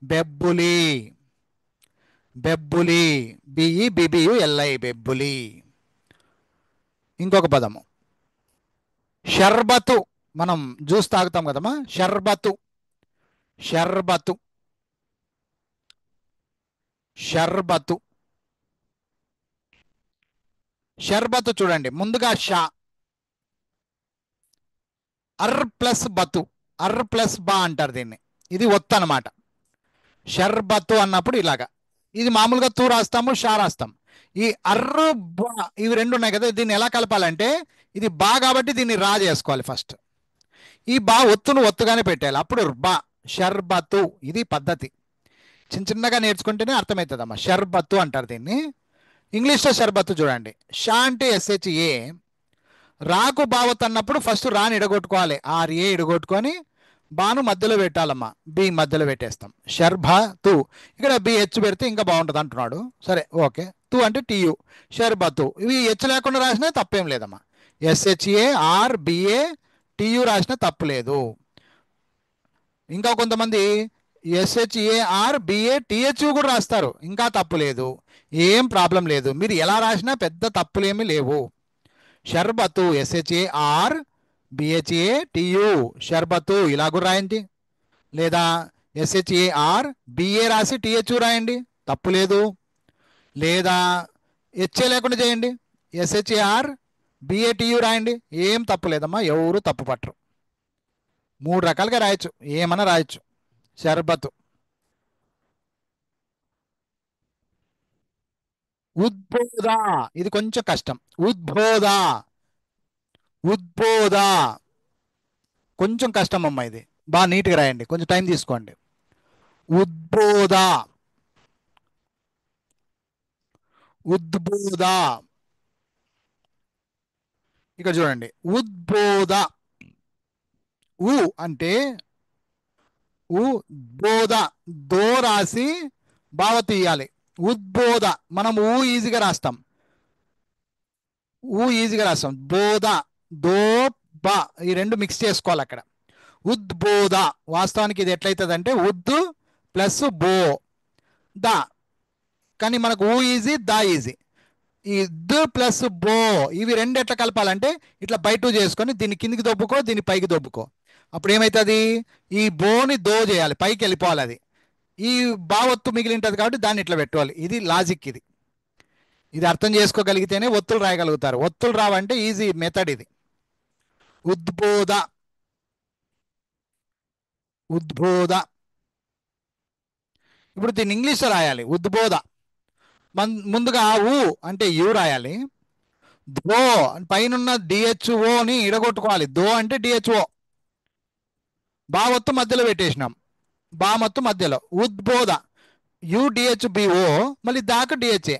Speaker 3: బెబ్బులి. బెబ్బులి బిఈ బిబియు ఎల్ఐ బెబ్బులి. ఇంకొక పదము షర్బతు. మనం జ్యూస్ తాగుతాం కదమ్మా. షర్బతు షర్బతు షర్బతు షర్బతు చూడండి. ముందుగా షా అర్ ప్లస్ బతు, అర్ ప్లస్ బా అంటారు దీన్ని. ఇది ఒత్తు అనమాట. షర్బతు అన్నప్పుడు ఇలాగా. ఇది మామూలుగా తూ రాస్తాము, షా రాస్తాం. ఈ అర్రు బా ఇవి రెండు ఉన్నాయి కదా, దీన్ని ఎలా కలపాలంటే ఇది బా కాబట్టి దీన్ని రా చేసుకోవాలి ఫస్ట్. ఈ బా ఒత్తును ఒత్తుగానే పెట్టాలి, అప్పుడు బా షర్బతు. ఇది పద్ధతి. చిన్న చిన్నగా నేర్చుకుంటేనే అర్థమవుతుందమ్మా. షర్బతు అంటారు దీన్ని. ఇంగ్లీష్లో షర్బతు చూడండి. షా అంటే SHA. రాకు బావత్ అన్నప్పుడు ఫస్ట్ రాని ఇడగొట్టుకోవాలి, RA ఇడగొట్టుకొని బాను మధ్యలో పెట్టాలమ్మా, బి మధ్యలో పెట్టేస్తాం. షర్బతు. ఇక్కడ BH పెడితే ఇంకా బాగుంటుంది అంటున్నాడు. సరే ఓకే. తు అంటే TU, షర్బతు. ఇవి హెచ్ లేకుండా రాసినా తప్పేం లేదమ్మా. SHA RBA TU రాసినా తప్పు లేదు. ఇంకా కొంతమంది SHA RBA THU కూడా రాస్తారు, ఇంకా తప్పు లేదు, ఏం ప్రాబ్లం లేదు. మీరు ఎలా రాసినా పెద్ద తప్పులేమీ లేవు. షర్బతు SHA RBHA TU షర్బతు ఇలా కూడా రాయండి. లేదా SHA RBA రాసి THU రాయండి, తప్పు లేదు. లేదా హెచ్ఏ లేకుండా చేయండి, SHA RBA TU రాయండి, ఏం తప్పు లేదమ్మా, ఎవరు తప్పు పట్టరు. 3 రకాలుగా రాయొచ్చు, ఏమన్నా రాయొచ్చు. షర్బతు. ఉద్బోధ, ఇది కొంచెం కష్టం. ఉద్బోధ, ఉద్బోధ కొంచెం కష్టం అమ్మా. ఇది బాగా నీట్గా రాయండి, కొంచెం టైం తీసుకోండి. ఉద్బోధ, ఉద్బోధ. ఇక్కడ చూడండి, ఉద్బోధ. ఉ అంటే ఉద్బోధ, దో రాసి బావ తీయాలి. ఉద్బోధ. మనం ఈజీగా రాస్తాం, ఈజీగా రాస్తాం. బోధ, దో బా ఈ రెండు మిక్స్ చేసుకోవాలి అక్కడ. ఉద్బోధ. వాస్తవానికి ఇది ఎట్లయితుంది అంటే ఉద్ ప్లస్ బో దా, కానీ మనకు ఈజీ దా ఈజీ. ఈ ద ప్లస్ బో ఇవి రెండు ఎట్లా కలపాలంటే ఇట్లా బయట చేసుకొని దీన్ని కిందికి దొబ్బుకో, దీన్ని పైకి దొబ్బుకో. అప్పుడు ఏమవుతుంది, ఈ బోని దో చేయాలి, పైకి వెళ్ళిపోవాలి. అది ఈ బావొత్తు మిగిలి ఉంటుంది కాబట్టి దాన్ని ఇట్లా పెట్టుకోవాలి. ఇది లాజిక్. ఇది ఇది అర్థం చేసుకోగలిగితేనే ఒత్తులు రాయగలుగుతారు. ఒత్తులు రావంటే ఈజీ మెథడ్ ఇది. ఉద్బోధ, ఉద్బోధ. ఇప్పుడు దీన్ని ఇంగ్లీష్లో రాయాలి. ఉద్బోధ ముందుగా ఉ అంటే యు రాయాలి. దో పైన DHOని ఇడగొట్టుకోవాలి. దో అంటే DHO. బా ఒత్తు మధ్యలో పెట్టేసినాం, బా మొత్తం మధ్యలో. ఉద్బోధ UDHBO, మళ్ళీ దాకా DHA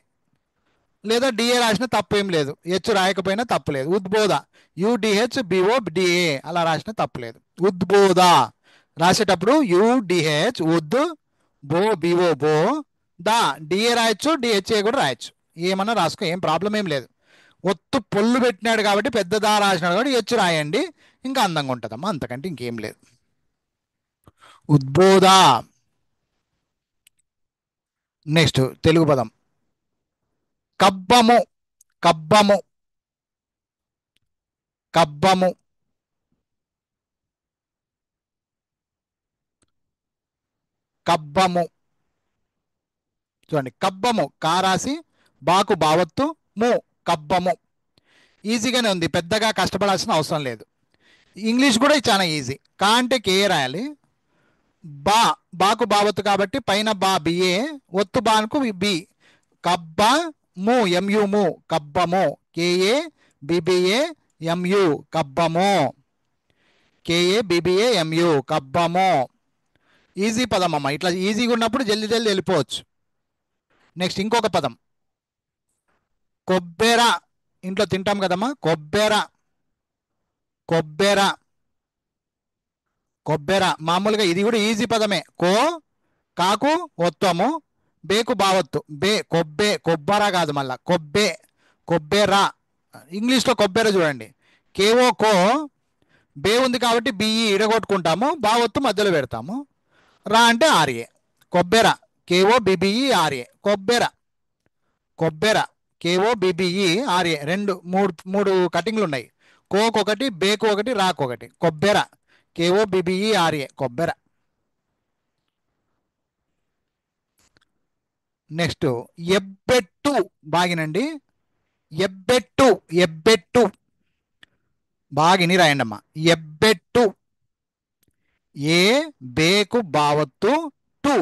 Speaker 3: లేదా DA రాసిన తప్పు ఏం లేదు, హెచ్ రాయకపోయినా తప్పు లేదు. ఉద్బోధ UDHBO DA అలా రాసిన తప్పు లేదు. ఉద్బోధ రాసేటప్పుడు UDH ఉద్, బో BO బో, దా DA రాయొచ్చు, DHA కూడా రాయొచ్చు, ఏమన్నా రాసుకో, ఏం ప్రాబ్లం ఏం లేదు. ఒత్తు పొల్లు పెట్టినాడు కాబట్టి పెద్ద దా రాసినాడు కాబట్టి హెచ్ రాయండి, ఇంకా అందంగా ఉంటుందమ్మా, అంతకంటే ఇంకేం లేదు. ఉద్బోధ. నెక్స్ట్ తెలుగు పదం కబ్బము. కబ్బము, కబ్బము. కబ్బము చూడండి, కబ్బము కారాసి బాకు బావత్తు ము కబ్బము. ఈజీగానే ఉంది, పెద్దగా కష్టపడాల్సిన అవసరం లేదు. ఇంగ్లీష్ కూడా చాలా ఈజీ. కా అంటే కే రాయాలి, బా బాకు బావత్తు కాబట్టి పైన బా బిఏ, ఒత్తు బాకు బి, కబ్బ ము MU ము కబ్బము. KA BBA MU కబ్బము. KA BBA MU కబ్బము. ఈజీ పదం అమ్మ, ఇట్లా ఈజీగా ఉన్నప్పుడు జల్దీ జల్దీ వెళ్ళిపోవచ్చు. నెక్స్ట్ ఇంకొక పదం కొబ్బెర. ఇంట్లో తింటాం కదమ్మా, కొబ్బెర. కొబ్బెర, కొబ్బెర మామూలుగా ఇది కూడా ఈజీ పదమే. కో కాకు ఒత్తము, బేకు బావత్తు, బే కొబ్బే, కొబ్బర కాదు మళ్ళా కొబ్బే, కొబ్బెర. ఇంగ్లీష్లో కొబ్బెర చూడండి, కేఓ కో, బే ఉంది కాబట్టి బిఈ ఇడగొట్టుకుంటాము, బావత్తు మధ్యలో పెడతాము, రా అంటే RA. కొబ్బెర KO BBE RA కొబ్బెర. కొబ్బెర KO BBE RA మూడు కటింగ్లు ఉన్నాయి, కోకు ఒకటి, బేకు ఒకటి, రాకు ఒకటి. కొబ్బెర KO BBE RA కొబ్బెర. నెక్స్ట్ ఎబ్బెట్టు. బాగినండి, ఎబ్బెట్టు. ఎబ్బెట్టు బాగా ఇని రాయండి అమ్మా. ఎబ్బెట్టు, ఏ బేకు బావత్తు టు,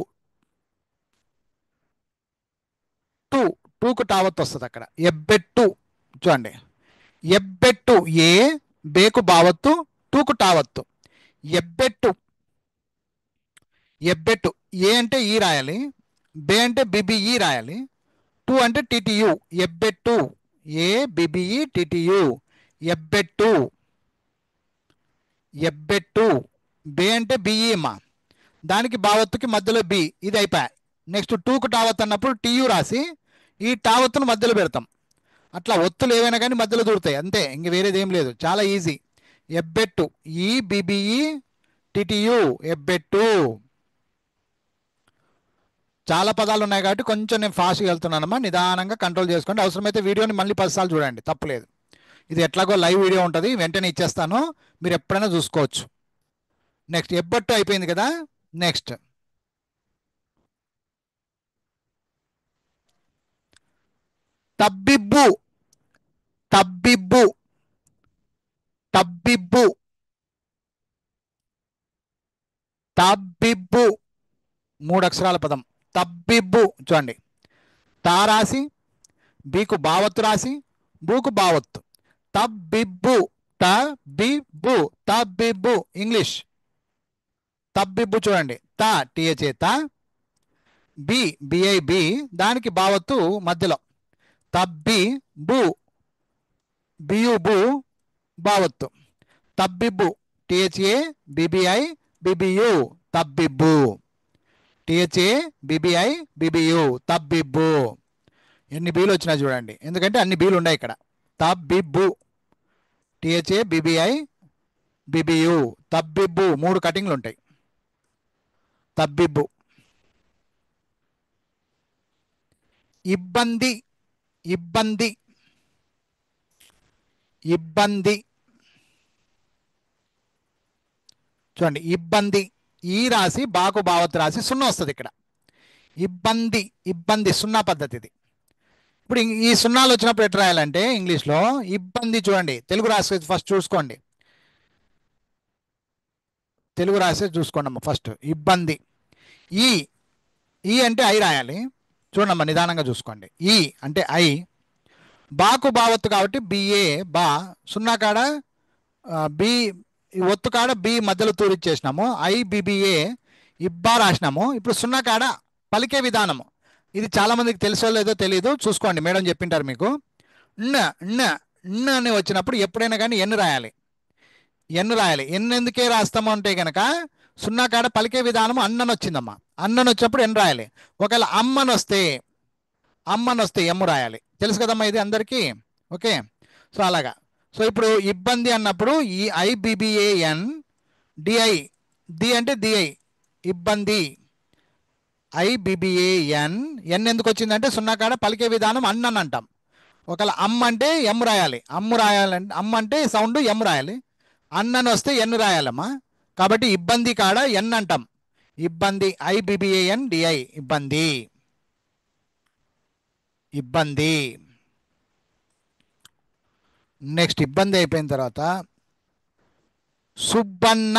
Speaker 3: టు టూకు టావత్తు వస్తుంది అక్కడ. ఎబ్బెట్టు చూడండి, ఎబ్బెట్టు ఏ బేకు బావత్తు టూకు టావత్తు. ఎబ్బెట్టు, ఎబ్బెట్టు ఏ అంటే ఈ రాయాలి, బే అంటే బిబిఈ రాయాలి, టు అంటే టిటియు. ఎబ్బెట్టు ఏ బిబిఈ టిటియు, ఎబ్బెట్టు. ఎబ్బెట్టు బే అంటే బిఈ అమ్మా, దానికి బావత్తుకి మధ్యలో బి, ఇది అయిపోయా. నెక్స్ట్ టూకు టావత్ అన్నప్పుడు టియు రాసి ఈ టావత్తును మధ్యలో పెడతాం. అట్లా ఒత్తులు ఏవైనా కానీ మధ్యలో దూరుతాయి అంతే, ఇంక వేరేది ఏం లేదు, చాలా ఈజీ. ఎబ్బెట్టు ఈ బిబిఈ టిటియు, ఎబ్బెట్టు. చాలా పదాలు ఉన్నాయి కాబట్టి కొంచెం నేను ఫాస్ట్గా వెళ్తున్నానమ్మా, నిదానంగా కంట్రోల్ చేసుకోండి. అవసరమైతే వీడియోని మళ్ళీ 10 సార్లు చూడండి, తప్పులేదు. ఇది ఎట్లాగో లైవ్ వీడియో ఉంటుంది, వెంటనే ఇచ్చేస్తాను, మీరు ఎప్పుడైనా చూసుకోవచ్చు. నెక్స్ట్ ఎబ్బట్టు అయిపోయింది కదా. నెక్స్ట్ తబ్బిబ్బు, తబ్బిబ్బు, తబ్బిబ్బు, తబ్బిబ్బు 3 అక్షరాల పదం. తబ్బిబ్బు చూడండి, తా రాసి బీకు బావత్తు రాసి బూకు బావత్తు. తబ్బిబ్బు, తబ్బిబ్బు, తబ్బిబ్బు. ఇంగ్లీష్ తబ్బిబ్బు చూడండి, తా టిహెచ్ తా, బి బిఐ బి, దానికి బావత్తు మధ్యలో. తబ్బి బు, బియు బు, బావత్తు. తబ్బిబ్బు టిహెచ్ఏ బిబిఐ బిబియు, తబ్బిబ్బు. టిహెచ్ఏ బిబిఐ బిబియు, తబ్బిబ్బు. ఎన్ని బీలు వచ్చినా చూడండి, ఎందుకంటే అన్ని బీలు ఉన్నాయి ఇక్కడ. తబ్బిబ్బు టిహెచ్ఏ బిబిఐ బిబియు, తబ్బిబ్బు. 3 కటింగ్లు ఉంటాయి. తబ్బిబ్బు. ఇబ్బంది, ఇబ్బంది, ఇబ్బంది చూడండి, ఇబ్బంది ఈ రాసి బాకు బావత్ రాసి 0 వస్తుంది ఇక్కడ. ఇబ్బంది, ఇబ్బంది 0 పద్ధతి ఇది. ఇప్పుడు ఈ 0లు వచ్చినప్పుడు ఎట్లా రాయాలంటే ఇంగ్లీష్లో ఇబ్బంది చూడండి, తెలుగు రాసి ఫస్ట్ చూసుకోండి, తెలుగు రాసే చూసుకోండి అమ్మ ఫస్ట్. ఇబ్బంది ఈ, ఈ అంటే ఐ రాయాలి, చూడమ్మా నిదానంగా చూసుకోండి. ఈ అంటే ఐ, బాకు బావత్తు కాబట్టి బిఏ బా, 0 కాడ బి, ఒత్తు కాడ బి మధ్యలో తూరిచ్చేసినాము, ఐ బిబిఏ ఇబ్బా రాసినాము. ఇప్పుడు 0 కాడ పలికే విధానము, ఇది చాలా మందికి తెలుసో లేదో తెలియదు, చూసుకోండి, మేడం చెప్పింటారు మీకు. న్న న్న న్న అని వచ్చినప్పుడు ఎప్పుడైనా కానీ ఎన్ను రాయాలి, ఎన్ను రాయాలి. ఎన్ను ఎందుకే రాస్తాము అంటే కనుక 0 కాడ పలికే విధానం అన్నని వచ్చిందమ్మా, అన్నని వచ్చినప్పుడు ఎన్ను రాయాలి. ఒకవేళ అమ్మని వస్తే, అమ్మని వస్తే ఎమ్ము రాయాలి, తెలుసు కదమ్మా ఇది అందరికీ. ఓకే, సో అలాగా. సో ఇప్పుడు ఇబ్బంది అన్నప్పుడు ఈ ఐబిబిఏఎన్ డిఐ, డి అంటే డిఐ, ఇబ్బంది. ఐబిబిఏఎన్, ఎన్ ఎందుకు వచ్చిందంటే 0 కాడ పలికే విధానం అన్నని అంటాం. ఒకవేళ అమ్మ అంటే ఎమ్ రాయాలి, అమ్ము రాయాలంటే అమ్మ అంటే సౌండ్ ఎమ్ రాయాలి, అన్నని వస్తే ఎన్ను రాయాలమ్మా. కాబట్టి ఇబ్బంది కాడ ఎన్ అంటాం, ఇబ్బంది. ఐబిబిఏఎన్ డిఐ, ఇబ్బంది, ఇబ్బంది. నెక్స్ట్ ఇబ్బంది అయిపోయిన తర్వాత సుబ్బన్న,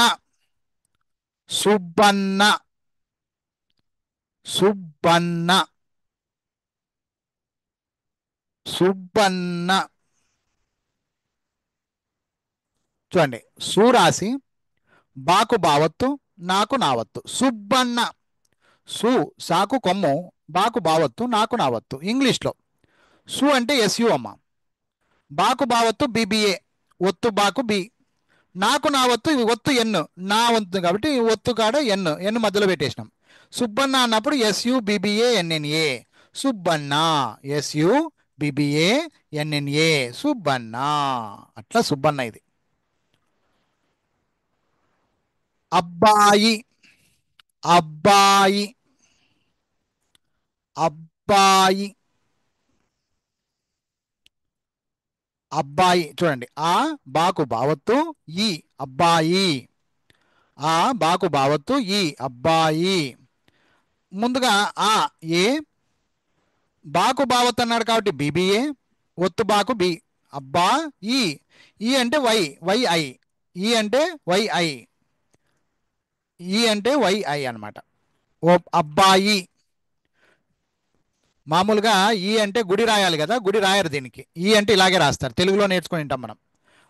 Speaker 3: సుబ్బన్న, సుబ్బన్న, సుబ్బన్న చూడండి, సు రాసి బాకు బావత్తు నాకు నావత్తు. సుబ్బన్న, సు సాకు కొమ్ము, బాకు బావత్తు నాకు నావత్తు. ఇంగ్లీష్లో సు అంటే ఎస్యు అమ్మ, బాకు బావత్తు బిబిఏ, ఒత్తు బాకు బి, నాకు నావత్తు ఇవి ఒత్తు ఎన్ను, నా వంతు కాబట్టి ఒత్తు కాడ ఎన్ను, ఎన్ను మధ్యలో పెట్టేసినాం. సుబ్బన్న అన్నప్పుడు SU BBA NNA, Subbanna, SU BBA NNA, Subbanna. అట్లా సుబ్బన్న. ఇది అబ్బాయి, అబ్బాయి, అబ్బాయి, అబ్బాయి చూడండి, ఆ బాకు బావత్తు ఈ, అబ్బాయి. ఆ బాకు బావత్తు ఈ, అబ్బాయి. ముందుగా ఆ ఏ, బాకు బావత్తు అన్నాడు కాబట్టి బిబిఏ, ఒత్తు బాకు బి, అబ్బా ఈ, ఈ అంటే వై, వైఐ. ఈ అంటే వైఐ, ఈ అంటే వైఐ అనమాట. ఓ అబ్బాయి. మామూలుగా ఈ అంటే గుడి రాయాలి కదా, గుడి రాయరు దీనికి. ఈ అంటే ఇలాగే రాస్తారు, తెలుగులో నేర్చుకుని ఉంటాం మనం.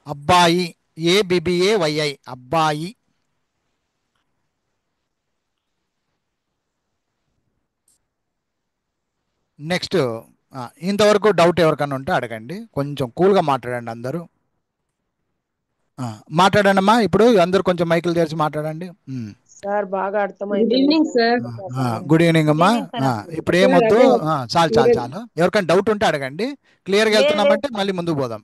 Speaker 3: అబ్బాయి, ఏబిబిఏ వైఐ, అబ్బాయి. నెక్స్ట్, ఇంతవరకు డౌట్ ఎవరికన్నా ఉంటే అడగండి, కొంచెం కూల్గా మాట్లాడండి అందరూ. మాట్లాడండి అమ్మా, ఇప్పుడు అందరూ కొంచెం మైకులు తెరిచి మాట్లాడండి.
Speaker 1: సార్ బాగా
Speaker 2: గుడ్
Speaker 1: అర్థమైంది
Speaker 2: ఈవినింగ్ సార్.
Speaker 3: గుడ్ ఈవినింగ్ అమ్మా. ఇప్పుడు ఏమొద్దు, చాలు చాలు
Speaker 1: లేదు.
Speaker 3: చాలు. ఎవరికైనా డౌట్ ఉంటే అడగండి. క్లియర్గా వెళ్తున్నామంటే మళ్ళీ ముందుకు పోదాం.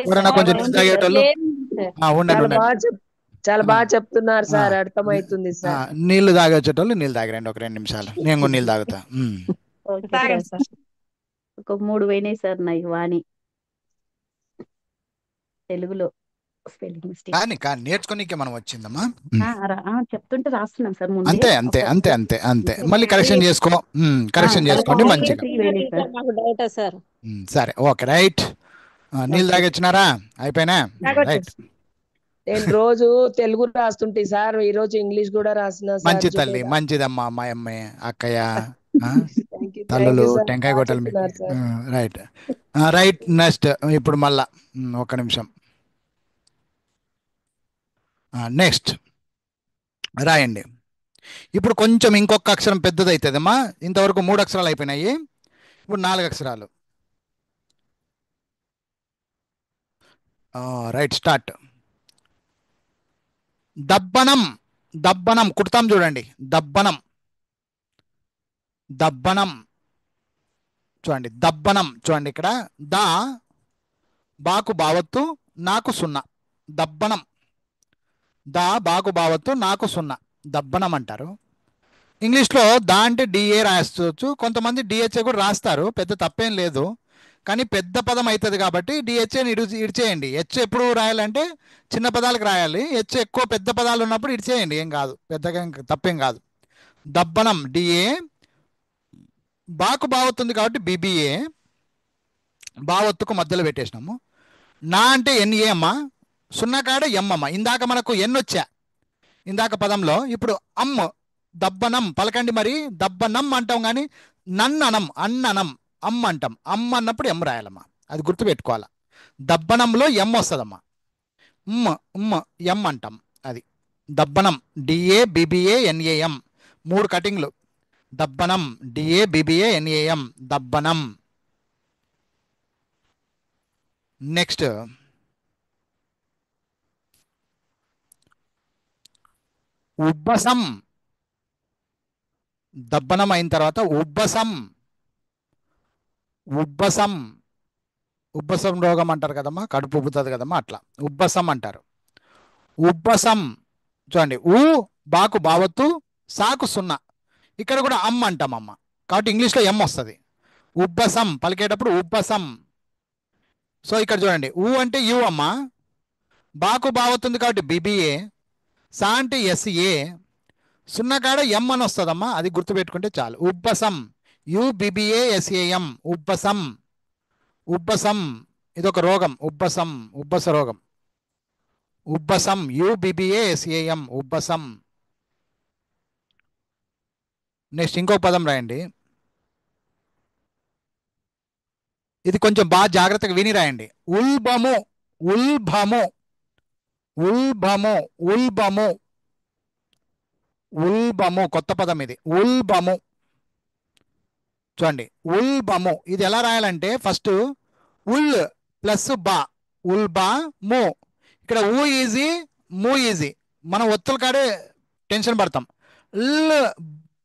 Speaker 3: ఎవరైనా కొంచెం నీళ్ళు తాగేటోళ్ళు ఉండండి
Speaker 1: చాలా
Speaker 3: ఉండండి.
Speaker 1: బాగా చాలా బాగా చెప్తున్నారు సార్, అర్థమవుతుంది సార్.
Speaker 3: నీళ్లు తాగే వచ్చేటోళ్ళు నీళ్ళు తాగిరండి, ఒక 2 నిమిషాలు. నేను కూడా నీళ్ళు తాగుతా.
Speaker 6: ఒక 3 పోయినాయి సార్ నాయి వాణి తెలుగులో స్పెల్లింగ్ మిస్టేక్.
Speaker 3: కానీ నేర్చుకోనికే మనం వచ్చిందమ్మా.
Speaker 6: చెప్తుంటే రాస్తున్నాం సార్ ముందే.
Speaker 3: అంతే అంతే అంతే అంతే అంతే. మళ్ళీ కరెక్షన్ చేసుకో, కరెక్షన్ చేసుకోండి మంచిగా.
Speaker 6: 3 పోయినాయి సార్.
Speaker 4: నాకు డౌటా సార్?
Speaker 3: సరే, ఓకే, రైట్. నీళ్ళు తాగొచ్చినారా? అయిపోయినా? రైట్.
Speaker 1: నేను రోజు తెలుగు రాస్తుంటే సార్, ఈ రోజు ఇంగ్లీష్ కూడా రాసిన సార్.
Speaker 3: మంచి తల్లి, మంచిదమ్మా. మా అమ్మాయి, అక్కయ్య,
Speaker 1: Thank you
Speaker 3: తల్లులు,
Speaker 1: sir.
Speaker 3: టెంకాయ
Speaker 1: బాగా
Speaker 3: కొట్టాలి మీకు.
Speaker 1: చెప్తున్నారు సార్.
Speaker 3: Right right. నెక్స్ట్, ఇప్పుడు మళ్ళా ఒక్క నిమిషం. నెక్స్ట్ రాయండి. ఇప్పుడు కొంచెం ఇంకొక అక్షరం పెద్దది అవుతుందమ్మా. ఇంతవరకు 3 అక్షరాలు అయిపోయినాయి, ఇప్పుడు 4 అక్షరాలు. Right, start. దబ్బనం. దబ్బనం కుడతాం చూడండి, దబ్బనం. దబ్బనం చూడండి, దబ్బనం చూడండి. ఇక్కడ దా బాకు బావత్తు, నాకు 0. దబ్బనం. దా బాకు బావత్తు, నాకు 0. దబ్బనం అంటారు. ఇంగ్లీష్లో దా అంటే డిఏ రాసుకోవచ్చు, కొంతమంది డిహెచ్ఏ కూడా రాస్తారు, పెద్ద తప్పేం లేదు. కానీ పెద్ద పదం అవుతుంది కాబట్టి డిహెచ్ఏని ఇడిచేయండి. హెచ్ ఎప్పుడు రాయాలంటే చిన్న పదాలకు రాయాలి. హెచ్ ఎక్కువ పెద్ద పదాలు ఉన్నప్పుడు ఇడిచేయండి, ఏం కాదు, పెద్దగా తప్పేం కాదు. దబ్బనం డిఏ. బాకు బావత్తుంది కాబట్టి బిబిఏ, బావత్తుకు మధ్యలో పెట్టేసినాము. నా అంటే ఎన్ఏ అమ్మ, 0 కాడ ఎమ్ అమ్మ. ఇందాక మనకు ఎన్ వచ్చా ఇందాక పదంలో, ఇప్పుడు అమ్. దబ్బనం పలకండి మరి, దబ్బనం అంటాం కానీ నన్ననం, అన్ననం, అమ్మ అంటాం. అమ్మ అన్నప్పుడు ఎమ్ రాయాలమ్మా, అది గుర్తుపెట్టుకోవాలా. దబ్బనంలో ఎమ్ వస్తుందమ్మా, ఉమ్మ ఉమ్మ ఎమ్ అంటాం. అది దబ్బనం. డిఏ బిబిఏ ఎన్ఏఎం, 3 కటింగ్లు. దబ్బనం, డిఏ బిబిఏ ఎన్ఏఎం, దబ్బనం. నెక్స్ట్, ఉబ్బసం. దబ్బనం అయిన తర్వాత ఉబ్బసం. ఉబ్బసం. ఉబ్బసం రోగం అంటారు కదమ్మా, కడుపు ఉబ్బుతుంది కదమ్మా, అట్లా ఉబ్బసం అంటారు. ఉబ్బసం చూడండి, ఊ బాకు బావత్తు, సాకు 0. ఇక్కడ కూడా అమ్మ అంటామమ్మ, కాబట్టి ఇంగ్లీష్లో ఎమ్ వస్తుంది. ఉబ్బసం పలికేటప్పుడు ఉబ్బసం. సో ఇక్కడ చూడండి, ఊ అంటే యు అమ్మ, బాకు బావత్తుంది కాబట్టి బిబిఏ, సా అంటే ఎస్ఏ, 0 కాడ ఎమ్ అని వస్తుందమ్మా, అది గుర్తుపెట్టుకుంటే చాలు. ఉబ్బసం, యుబిబిఏ ఎస్ఏఎం, ఉబ్బసం. ఉబ్బసం ఇదొక రోగం, ఉబ్బసం, ఉబ్బస రోగం. ఉబ్బసం, యుబిబిఏ ఎస్ఏఎం, ఉబ్బసం. నెక్స్ట్ ఇంకో పదం రాయండి, ఇది కొంచెం బాగా జాగ్రత్తగా విని రాయండి. ఉల్బము. ఉల్బము. ఉల్బము. ఉల్బము. ఉల్బము కొత్త పదం ఇది, ఉల్బము. చూడండి, ఉల్బము ఇది ఎలా రాయాలంటే ఫస్ట్ ఉల్ ప్లస్ బా, ఉల్బా ము. ఇక్కడ ఊ ఈజీ, ము ఈజీ, మనం ఒత్తుల కాడే టెన్షన్ పడతాం. ల్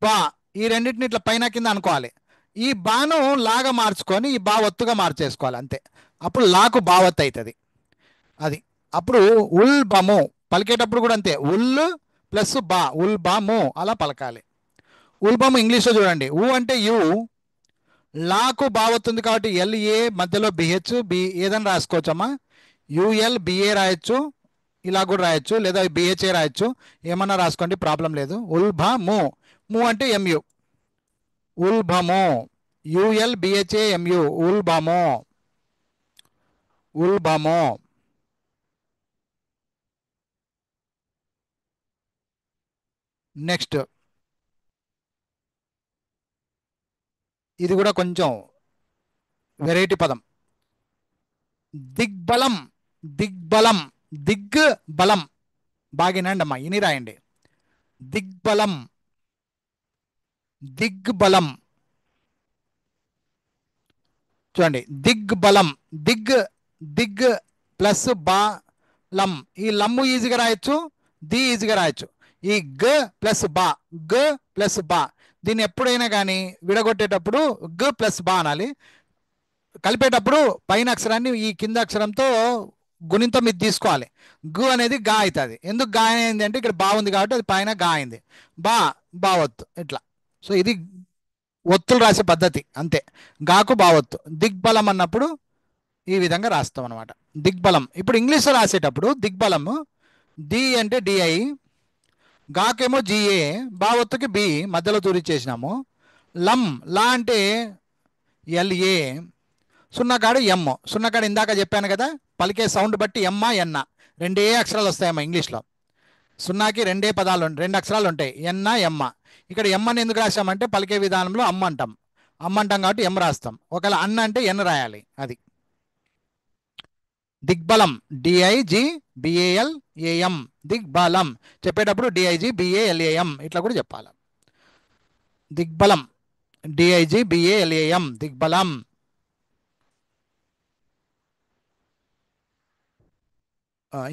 Speaker 3: బా, ఈ రెండింటిని ఇట్లా పైన కింద అనుకోవాలి. ఈ బాను లాగా మార్చుకొని ఈ బా ఒత్తుగా మార్చేసుకోవాలి, అంతే. అప్పుడు లాకు బావత్ అవుతుంది. అది అప్పుడు ఉల్బము పలికేటప్పుడు కూడా అంతే, ఉల్ ప్లస్ బా, ఉల్బము అలా పలకాలి. ఉల్బము ఇంగ్లీష్లో చూడండి, ఊ అంటే యు, లాకు బావతుంది కాబట్టి ఎల్ఏ మధ్యలో బిహెచ్, బి ఏదని రాసుకోవచ్చమ్మా. యుఎల్ బిఏ రాయొచ్చు, ఇలా కూడా రాయొచ్చు, లేదా బిహెచ్ఏ రాయొచ్చు, ఏమన్నా రాసుకోండి, ప్రాబ్లం లేదు. ఉల్బము. ము అంటే ఎంయు, ఉల్బము. యుఎల్ బిహెచ్ఏ ఎంయు, ఉల్బము. ఉల్బము. నెక్స్ట్ ఇది కూడా కొంచెం వెరైటీ పదం. దిగ్బలం. దిగ్బలం. దిగ్బలం. బాగినండి అమ్మా, ఇని రాయండి. దిగ్బలం. దిగ్బలం. చూడండి, దిగ్బలం. దిగ్ దిగ్ ప్లస్ బలం. ఈ లమ్ము ఈజీగా రాయొచ్చు, ది ఈజీగా రాయొచ్చు. ఈ గ ప్లస్ బా, గ ప్లస్ బా, దీన్ని ఎప్పుడైనా కానీ విడగొట్టేటప్పుడు గ ప్లస్ బా అనాలి. కలిపేటప్పుడు పైన అక్షరాన్ని ఈ కింద అక్షరంతో గుణింతం ఇది తీసుకోవాలి. గు అనేది గా అవుతుంది. ఎందుకు గా అయింది అంటే ఇక్కడ బా ఉంది కాబట్టి అది పైన గా అయింది. బావత్తు ఇట్లా. సో ఇది ఒత్తులు రాసే పద్ధతి అంతే. గాకు బావత్తు. దిగ్బలం అన్నప్పుడు ఈ విధంగా రాస్తాం అనమాట. దిగ్బలం. ఇప్పుడు ఇంగ్లీష్లో రాసేటప్పుడు దిగ్బలము డి అంటే డిఐ, గాకేమో జిఏ, బావత్తుకి బి మధ్యలో తూరిచ్చేసినాము. లం లా అంటే ఎల్ఏ, సున్నకాడ ఎమ్. సున్నకాడ ఇందాక చెప్పాను కదా, పలికే సౌండ్ బట్టి ఎమ్మా ఎన్న రెండే అక్షరాలు వస్తాయమ్మా ఇంగ్లీష్లో. సున్నాకి రెండే పదాలు రెండు అక్షరాలు ఉంటాయి, ఎన్న ఎమ్మ. ఇక్కడ ఎమ్మని ఎందుకు రాసామంటే పలికే విధానంలో అమ్మ అంటాం. అమ్మ అంటాం కాబట్టి ఎమ్ రాస్తాం. ఒకవేళ అన్న అంటే ఎన్ రాయాలి. అది దిగ్బలం. డిఐజి బిఏఎల్ ఏఎం దిగ్బలం. చెప్పేటప్పుడు డిఐజి బిఏఎల్ఏఎం ఇట్లా కూడా చెప్పాలి. దిగ్బలం. డిఐజి బిఏఎల్ఏఎం దిగ్బలం.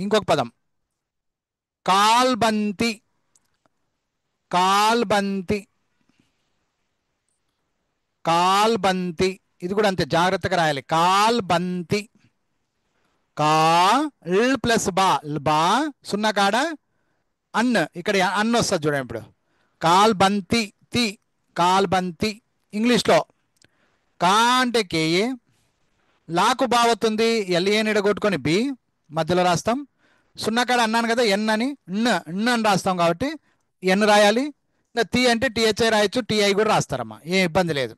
Speaker 3: ఇంకొక పదం కాల్బంతి. కాల్బంతి. కాల్బంతి. ఇది కూడా అంతే, జాగ్రత్తగా రాయాలి. కాల్బంతి. కాల్ ప్లస్ బా, బా సున్నా కాడ అన్, ఇక్కడ అన్న వస్తుంది చూడండి. ఇప్పుడు కాల్బంతి తి, కాల్బంతి. ఇంగ్లీష్లో కా అంటే కేఏ, లాకు బావతుంది ఎల్ఏ నిడగొట్టుకొని బి మధ్యలో రాస్తాం. సున్నా కాడ అన్నాను కదా ఎన్ అని, న్ అని రాస్తాం కాబట్టి ఎన్ రాయాలి. ఇంకా తి అంటే టిహెచ్ఐ రాయొచ్చు, టిఐ కూడా రాస్తారమ్మా, ఏం ఇబ్బంది లేదు.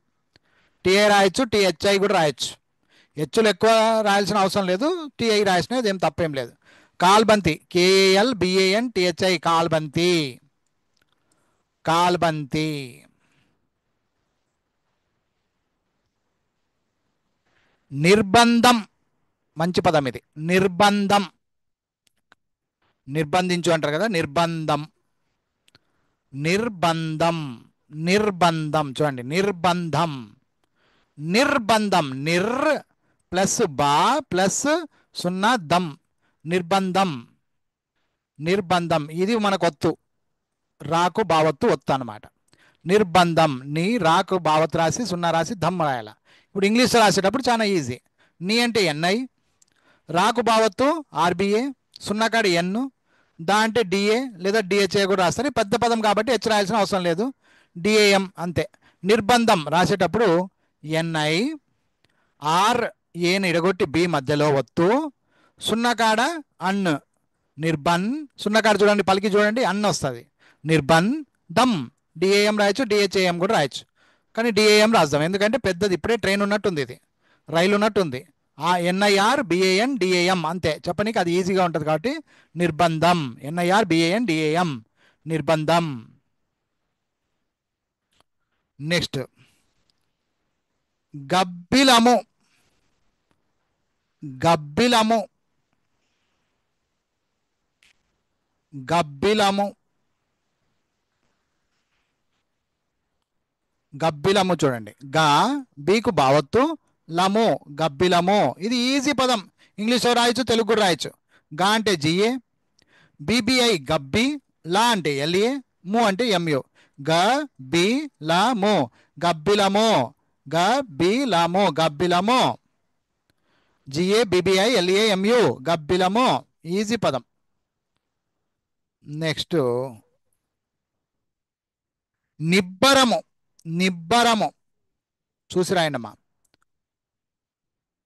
Speaker 3: టిఐ రాయొచ్చు, టిహెచ్ఐ కూడా రాయొచ్చు. హెచ్చులు ఎక్కువ రాయాల్సిన అవసరం లేదు, టిఐ రాసిన ఏం తప్పేం లేదు. కాల్బంతి. కేఎల్ బిఏఎన్ టిహెచ్ఐ కాల్బంతి. కాల్బంతి. నిర్బంధం. మంచి పదం ఇది. నిర్బంధం. నిర్బంధించు అంటారు కదా, నిర్బంధం. నిర్బంధం. నిర్బంధం. చూడండి, నిర్బంధం. నిర్బంధం. నిర్ ప్లస్ బా ప్లస్ సున్నా దం, నిర్బంధం. నిర్బంధం. ఇది మనకు ఒత్తు, రాకు బావత్తు ఒత్తు అనమాట. నిర్బంధం. నీ రాకు బావత్తు రాసి సున్నా రాసి దమ్ రాయాల. ఇప్పుడు ఇంగ్లీష్లో రాసేటప్పుడు చాలా ఈజీ. నీ అంటే ఎన్ఐ, రాకు బావత్తు ఆర్బిఏ, సున్నాకాడ ఎన్, దా అంటే డిఏ లేదా డిహెచ్ఏ కూడా రాస్తారు. పెద్ద పదం కాబట్టి హెచ్ రాయాల్సిన అవసరం లేదు, డిఏఎం అంతే. నిర్బంధం రాసేటప్పుడు ఎన్ఐ ఆర్ ఏని ఇడగొట్టి బి మధ్యలో ఒత్తు, సున్నకాడ అన్, నిర్బన్. సున్నకాడ చూడండి, పలికి చూడండి, అన్ వస్తుంది. నిర్బన్ దమ్. డిఏఎం రాయొచ్చు, డిహెచ్ఏఎం కూడా రాయొచ్చు, కానీ డిఏఎం రాద్దాం ఎందుకంటే పెద్దది, ఇప్పుడే ట్రైన్ ఉన్నట్టుంది, ఇది రైలు ఉన్నట్టుంది. ఆ ఎన్ఐఆర్ బిఏఎన్ డిఏఎం అంతే, చెప్పనీకి అది ఈజీగా ఉంటుంది కాబట్టి నిర్బంధం. ఎన్ఐఆర్ బిఏఎన్ డిఏఎం నిర్బంధం. నెక్స్ట్ గబ్బిలము. గబ్బిలము. గబ్బిలము. గబ్బిలము చూడండి, గా బీకు బావత్తు, లము గబ్బిలము. ఇది ఈజీ పదం, ఇంగ్లీష్లో రాయొచ్చు, తెలుగు కూడా రాయొచ్చు. గా అంటే జిఏ, బిబిఐ గబ్బి, లా అంటే ఎల్ఏ, ము అంటే ఎంయు. గ బి ల ము గబ్బిలము. గబ్బిలము. గబ్బిలము. జిఏ బిబిఐ ఎల్ఏ ఎంయు గబ్బిలము. ఈజీ పదం. నెక్స్ట్ నిబ్బరము. నిబ్బరము చూసి రాయండమ్మా.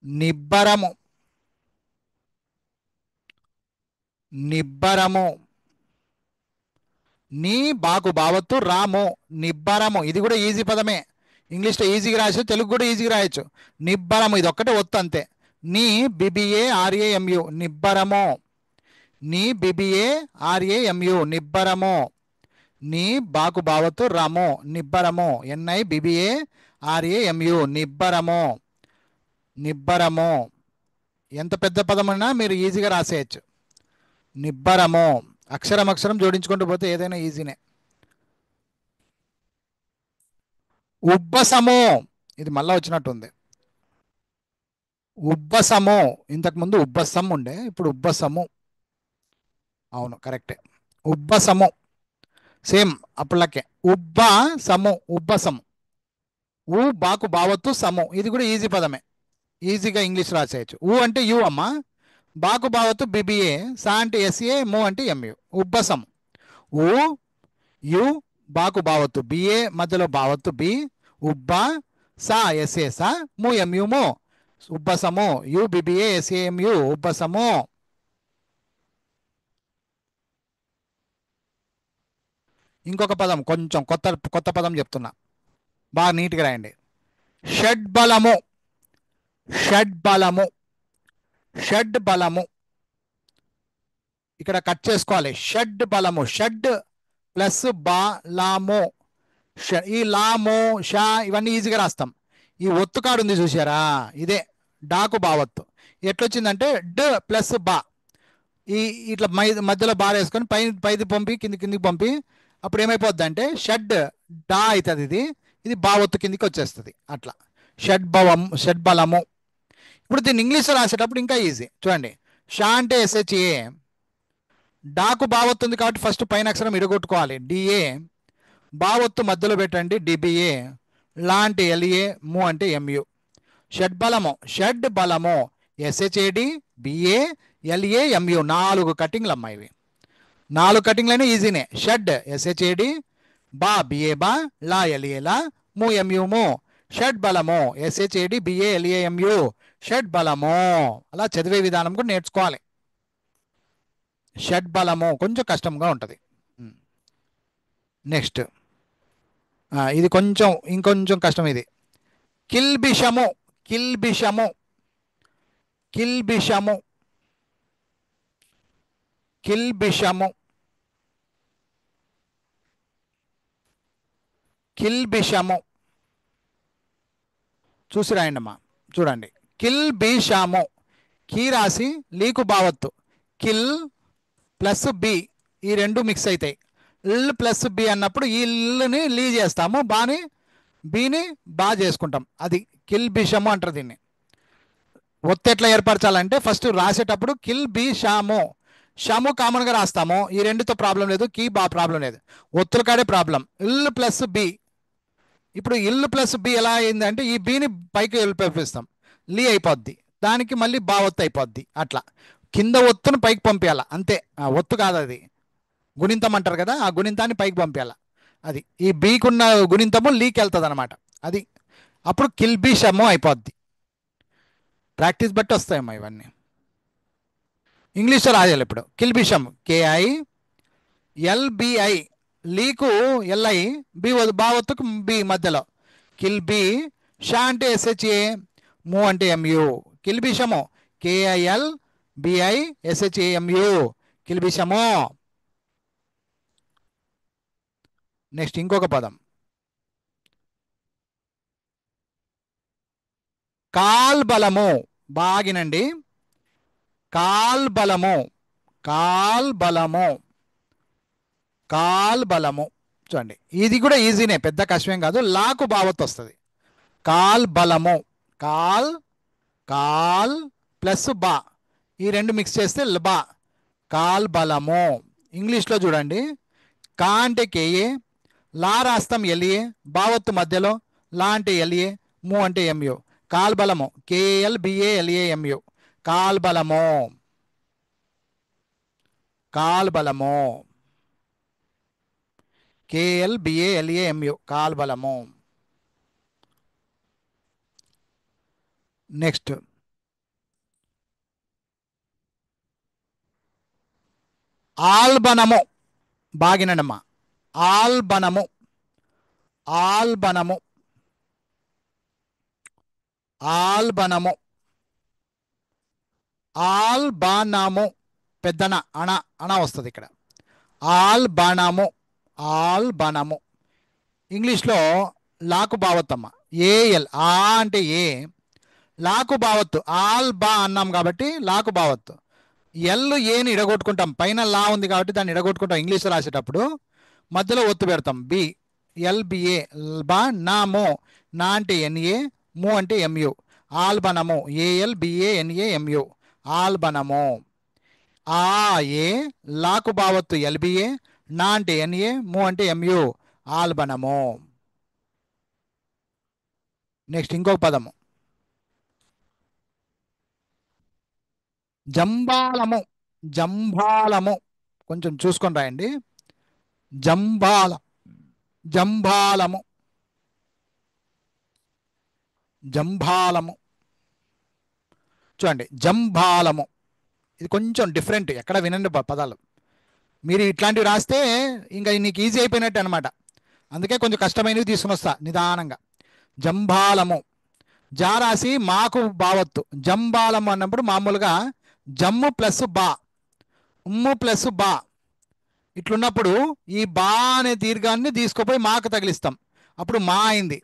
Speaker 3: నిబ్బరము. నిబ్బరము. నీ బాకు బావత్తు రాము నిబ్బరము. ఇది కూడా ఈజీ పదమే, ఇంగ్లీష్లో ఈజీగా రాయొచ్చు, తెలుగు కూడా ఈజీగా రాయొచ్చు. నిబ్బరము ఇది ఒక్కటే ఒత్తు అంతే. నీ బిబిఏ ఆర్ఏఎంయు నిబ్బరము. నీ బిబిఏ ఆర్ఏఎంయు నిబ్బరము. నీ బాకు బావత్తు రము నిబ్బరము NIBBARAMU నిబ్బరము నిబ్బరము. ఎంత పెద్ద పదమైనా మీరు ఈజీగా రాసేయచ్చు. నిబ్బరము అక్షరం అక్షరం జోడించుకుంటూ పోతే ఏదైనా ఈజీనే. ఉబ్బసము ఇది మళ్ళా వచ్చినట్టుంది. ఉబ్బసము ఇంతకుముందు ఉబ్బసం ఉండే, ఇప్పుడు ఉబ్బసము. అవును కరెక్టే. ఉబ్బసము సేమ్ అప్పులకే. ఉబ్బసము ఉబ్బసము. బాకు బావత్తు సము ఇది కూడా ఈజీ పదమే, ఈజీగా ఇంగ్లీష్ రాసేయచ్చు. అంటే యు అమ్మ, బాకు బావత్తు BBA, సా అంటే SA, ము అంటే MU. ఉబ్బసం యు బాకు బావత్తు BA మధ్యలో బావత్తు B, ఉబ్బ సా SA సా, ము MU ము. ఉబ్బసము UBBA SAMU ఉబ్బసము. ఇంకొక పదం కొంచెం కొత్త కొత్త పదం చెప్తున్నా, బాగా నీట్గా రాయండి. షడ్బలము షడ్బలము షడ్బలము. ఇక్కడ కట్ చేసుకోవాలి. షడ్ బలము, షడ్ ప్లస్ బలము. ఈ లాము షా ఇవన్నీ ఈజీగా రాస్తాం. ఈ ఒత్తుకాడు ఉంది చూసారా, ఇదే డాకు బావత్తు. ఎట్లొచ్చిందంటే డ్ ప్లస్ బా, ఈ ఇట్లా మధ్యలో బార్ వేసుకొని పైది పంపి కిందికి పంపి అప్పుడు ఏమైపోద్ది అంటే షడ్ డా అవుతుంది. ఇది బావత్తు కిందికి వచ్చేస్తుంది. అట్లా షడ్బలము. ఇప్పుడు దీన్ని ఇంగ్లీష్లో రాసేటప్పుడు ఇంకా ఈజీ చూడండి. షా అంటే SHA, డాకు బావొత్తుంది కాబట్టి ఫస్ట్ పైన అక్షరం ఇరగొట్టుకోవాలి DA, బావొత్తు మధ్యలో పెట్టండి DBA, లాంటి LA, ము అంటే MU. షడ్బలము షడ్ బలము SHAD BA LA MU. 4 కటింగ్లు అమ్మా ఇవి. 4 కటింగ్లైనా ఈజీనే. షడ్ SHAD, బా BA బా, లా LA లా, ము MU ము. షడ్ బలము SHAD BA LA MU షడ్ బలము. అలా చదివే విధానం కూడా నేర్చుకోవాలి. షడ్బలము కొంచెం కష్టంగా ఉంటుంది. నెక్స్ట్ ఇది కొంచెం ఇంకొంచెం కష్టం. ఇది కిల్బిషము కిల్బిషము కిల్బిషము కిల్బిషము కిల్బిషము. చూసి రాయండి అమ్మా. చూడండి కిల్బిషము, కీ రాసి లీకు బావత్తు, కిల్ ప్లస్ బి ఈ రెండు మిక్స్ అవుతాయి. ఇల్ ప్లస్ బి అన్నప్పుడు ఈ ఇల్లుని లీ చేస్తాము, బాని బీని బా చేసుకుంటాం. అది కిల్ బిషము అంటారు దీన్ని. ఒత్తు ఎట్లా ఏర్పరచాలంటే ఫస్ట్ రాసేటప్పుడు కిల్ బి షాము, షాము కామన్గా రాస్తాము. ఈ రెండుతో ప్రాబ్లం లేదు, కీ బా ప్రాబ్లం లేదు, ఒత్తుల కాడే ప్రాబ్లం. ఇల్ ప్లస్ బి. ఇప్పుడు ఇల్లు ప్లస్ బి ఎలా అయిందంటే ఈ బీని పైకి పంపిస్తాం, లీ అయిపోద్ది, దానికి మళ్ళీ బా ఒత్తు అయిపోద్ది. అట్లా కింద ఒత్తును పైకి పంపించాల అంతే. ఒత్తు కాదు అది, గుణింతం అంటారు కదా, ఆ గుణింతాన్ని పైకి పంపించాల. అది ఈ బీకున్న గుణింతము లీకి వెళ్తుంది అనమాట. అది అప్పుడు కిల్బిషము అయిపోద్ది. ప్రాక్టీస్ బట్టి వస్తాయమ్మా ఇవన్నీ. ఇంగ్లీష్లో రాయాలి ఇప్పుడు. కిల్బిషం KI LBI, లీకు LI, బి బావత్తుకు బి మధ్యలో కిల్ బి, షా అంటే SHA, ము అంటే MU. కిల్బిషము KIL BI SHAMU కిల్బిషము. నెక్స్ట్ ఇంకొక పదం కాల్బలము. బాగినండి. కాల్బలము కాల్బలము కాల్బలము. చూడండి ఇది కూడా ఈజీనే, పెద్ద కష్టమేం కాదు. లాకు బావత్తు వస్తుంది. కాల్బలము, కాల్ కాల్ ప్లస్ బా, ఈ రెండు మిక్స్ చేస్తే బా, కాల్బలము. ఇంగ్లీష్లో చూడండి, కా అంటే KA, లా రాస్తాం LA, బావత్తు మధ్యలో, లా అంటే LA, ము అంటే MU. కాల్బలము KAL BA LA MU కాల్బలము కాల్బలము KL BA LA MU కాల్బలము. నెక్స్ట్ ఆల్బనము. బాగినండమ్మా. ఆల్బనము ఆల్బనము ఆల్బనము ఆల్బనము. పెద్దన అణ అణ వస్తుంది ఇక్కడ. ఆల్బనము ఆల్బనము. ఇంగ్లీష్లో లాకు బావత్తమ్మ, ఏఎల్, ఆ అంటే ఏ, లాకు బావత్తు, ఆల్ బా అన్నాం కాబట్టి లాకు బావత్తు. ఎల్ ఏని ఇడగొట్టుకుంటాం, పైన లా ఉంది కాబట్టి దాన్ని ఇడగొట్టుకుంటాం. ఇంగ్లీష్లో రాసేటప్పుడు మధ్యలో ఒత్తు పెడతాం, బి, ఎల్బిఏ, బా, నా, మో, నా అంటే ఎన్ఏ, ము అంటే ఎంయు, ఆల్బనము, ఏఎల్బిఏఎన్ఏఎంయు, ఆల్బనము. ఆ ఏ, లాకు బావత్తు ఎల్బిఏ, నా అంటే ఎన్ఏ, ము అంటే ఎంయు, ఆల్బనము. నెక్స్ట్ ఇంకొక పదము జంబాలము. జంబాలము కొంచెం చూసుకొని రాయండి. జంబాలము. జంబాలము చూడండి, జంబాలము. ఇది కొంచెం డిఫరెంట్, ఎక్కడ వినండి పదాలు. మీరు ఇట్లాంటివి రాస్తే ఇంకా నీకు ఈజీ అయిపోయినట్టు అనమాట. అందుకే కొంచెం కష్టమైనవి తీసుకుని వస్తా నిదానంగా. జంబాలము, జా రాసి మాకు బావత్తు. జంబాలము అన్నప్పుడు మామూలుగా జమ్ము ప్లస్ బా, ఉమ్ము ప్లస్ బా ఇట్లున్నప్పుడు ఈ బా అనే దీర్ఘాన్ని తీసుకుపోయి మాకు తగిలిస్తాం, అప్పుడు మా అయింది.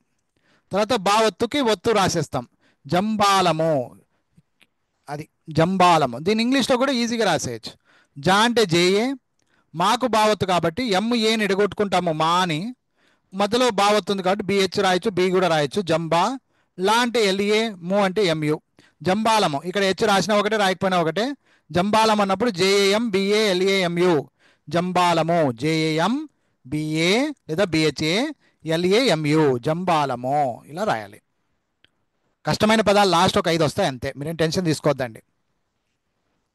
Speaker 3: తర్వాత బావత్తుకి ఒత్తు రాసేస్తాం, జంబాలము. అది జంబాలము. దీని ఇంగ్లీష్లో కూడా ఈజీగా రాసేయచ్చు. జా అంటే జేఏ, మాకు బావత్తు కాబట్టి ఏని ఎడగొట్టుకుంటాము మా అని, మధ్యలో బావత్తు ఉంది కాబట్టి బిహెచ్ రాయొచ్చు, బి కూడా రాయొచ్చు. జంబా, లా అంటే ఎల్ఏ, ము అంటే ఎంయు. జంబాలము ఇక్కడ హెచ్ రాసినా ఒకటే రాయకపోయినా ఒకటే. జంబాలం అన్నప్పుడు జేఏఎం బిఏ ఎల్ఏఎంయు, జంబాలము. జేఏఎం బిఏ లేదా బిహెచ్ఏ ఎల్ఏఎంయు, జంబాలము. ఇలా రాయాలి. కష్టమైన పదాలు లాస్ట్ ఒక 5 వస్తాయి అంతే, మీరేం టెన్షన్ తీసుకోవద్దండి.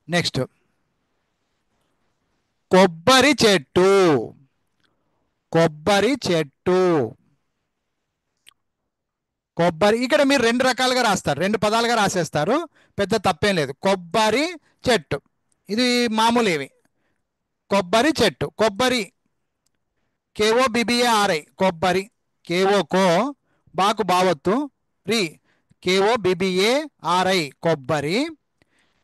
Speaker 3: నెక్స్ట్ కొబ్బరి చెట్టు. కొబ్బరి చెట్టు, కొబ్బరి. ఇక్కడ మీరు 2 రకాలుగా రాస్తారు, 2 పదాలుగా రాసేస్తారు, పెద్ద తప్పేం లేదు. కొబ్బరి చెట్టు, ఇది మామూలు ఇవి. కొబ్బరి చెట్టు, కొబ్బరి, కేఓ బిబిఏ ఆర్ఐ, కొబ్బరి. కేఓ కో, బాకు బావత్తు, రి, కేఓ బిబిఏ ఆర్ఐ, కొబ్బరి.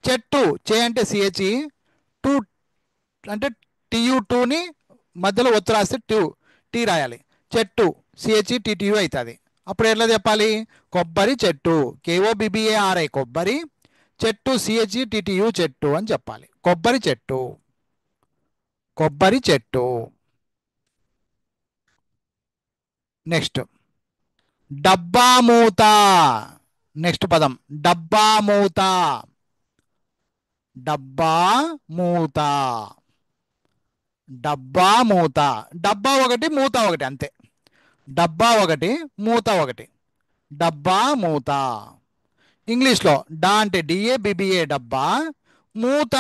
Speaker 3: చెట్టు, చే అంటే సిహెచ్ఈ, టూ అంటే టియు, టూని మధ్యలో ఒత్తు రాస్తే టీ రాయాలి. చెట్టు, సిహెచ్ఈ టిటియు అవుతుంది. అప్పుడు ఎట్లా చెప్పాలి? కొబ్బరి చెట్టు, కేఓ బిబిఏ ఆర్ఐ కొబ్బరి, చెట్టు సిహెచ్ఈ టిటియు చెట్టు అని చెప్పాలి. కొబ్బరి చెట్టు, కొబ్బరి చెట్టు. నెక్స్ట్ డబ్బా మూత. నెక్స్ట్ పదం డబ్బా మూత. డబ్బా మూత, డబ్బా మూత. డబ్బా ఒకటి, మూత ఒకటి, అంతే. డబ్బా ఒకటి, మూత ఒకటి. డబ్బా మూత. ఇంగ్లీష్లో డా అంటే డిఏ బిబిఏ డబ్బా, మూత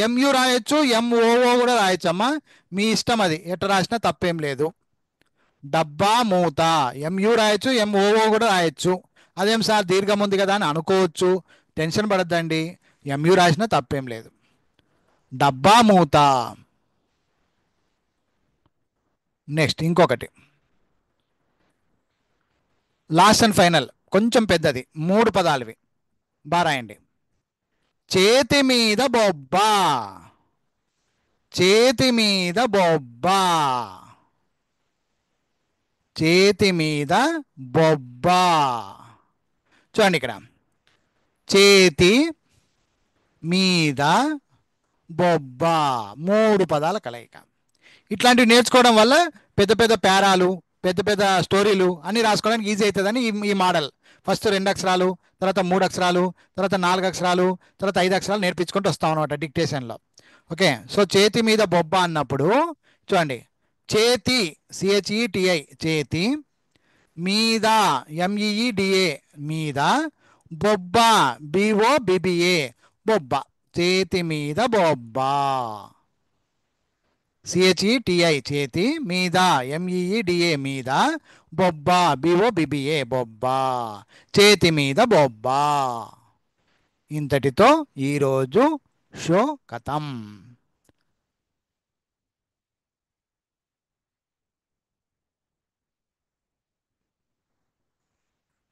Speaker 3: ఎంయు రాయొచ్చు, ఎంఓఓ కూడా రాయొచ్చమ్మా, మీ ఇష్టం, అది ఎట్ట రాసినా తప్పేం లేదు. డబ్బా మూత, ఎంయు రాయొచ్చు, ఎంఓఓ కూడా రాయొచ్చు. అదేం సార్ దీర్ఘం ఉంది కదా అని అనుకోవచ్చు, టెన్షన్ పడద్దండి, ఎంయు రాసినా తప్పేం లేదు. డబ్బా మూత. నెక్స్ట్ ఇంకొకటి లాస్ట్ అండ్ ఫైనల్, కొంచెం పెద్దది, 3 పదాలువి, బారాయండి. చేతి మీద బొబ్బ. చేతి మీద బొబ్బ. చేతి మీద బొబ్బ. చూడండి ఇక్కడ, చేతి మీద బొబ్బ, 3 పదాల కలయిక. ఇట్లాంటివి నేర్చుకోవడం వల్ల పెద్ద పెద్ద పేరాలు, పెద్ద పెద్ద స్టోరీలు అన్నీ రాసుకోవడానికి ఈజీ అవుతుందని ఈ మోడల్. ఫస్ట్ 2 అక్షరాలు, తర్వాత 3 అక్షరాలు, తర్వాత 4 అక్షరాలు, తర్వాత 5 అక్షరాలు నేర్పించుకుంటూ వస్తాం అనమాట డిక్టేషన్లో. ఓకే, సో చేతి మీద బొబ్బ అన్నప్పుడు చూడండి, చేతి సిహెచ్ఈటిఐ చేతి, మీద ఎంఈఈడిఏ మీద, బొబ్బ బిఓ బిబిఏ బొబ్బ. చేతి మీద బొబ్బ. సిహెచ్ఈటిఐ చేతి, మీద ఎంఈఈడిఏ మీద, బొబ్బ బిఓ బిబిఏ బొబ్బ. చేతి మీద బొబ్బ. ఇంతటితో ఈరోజు షో ఖతం.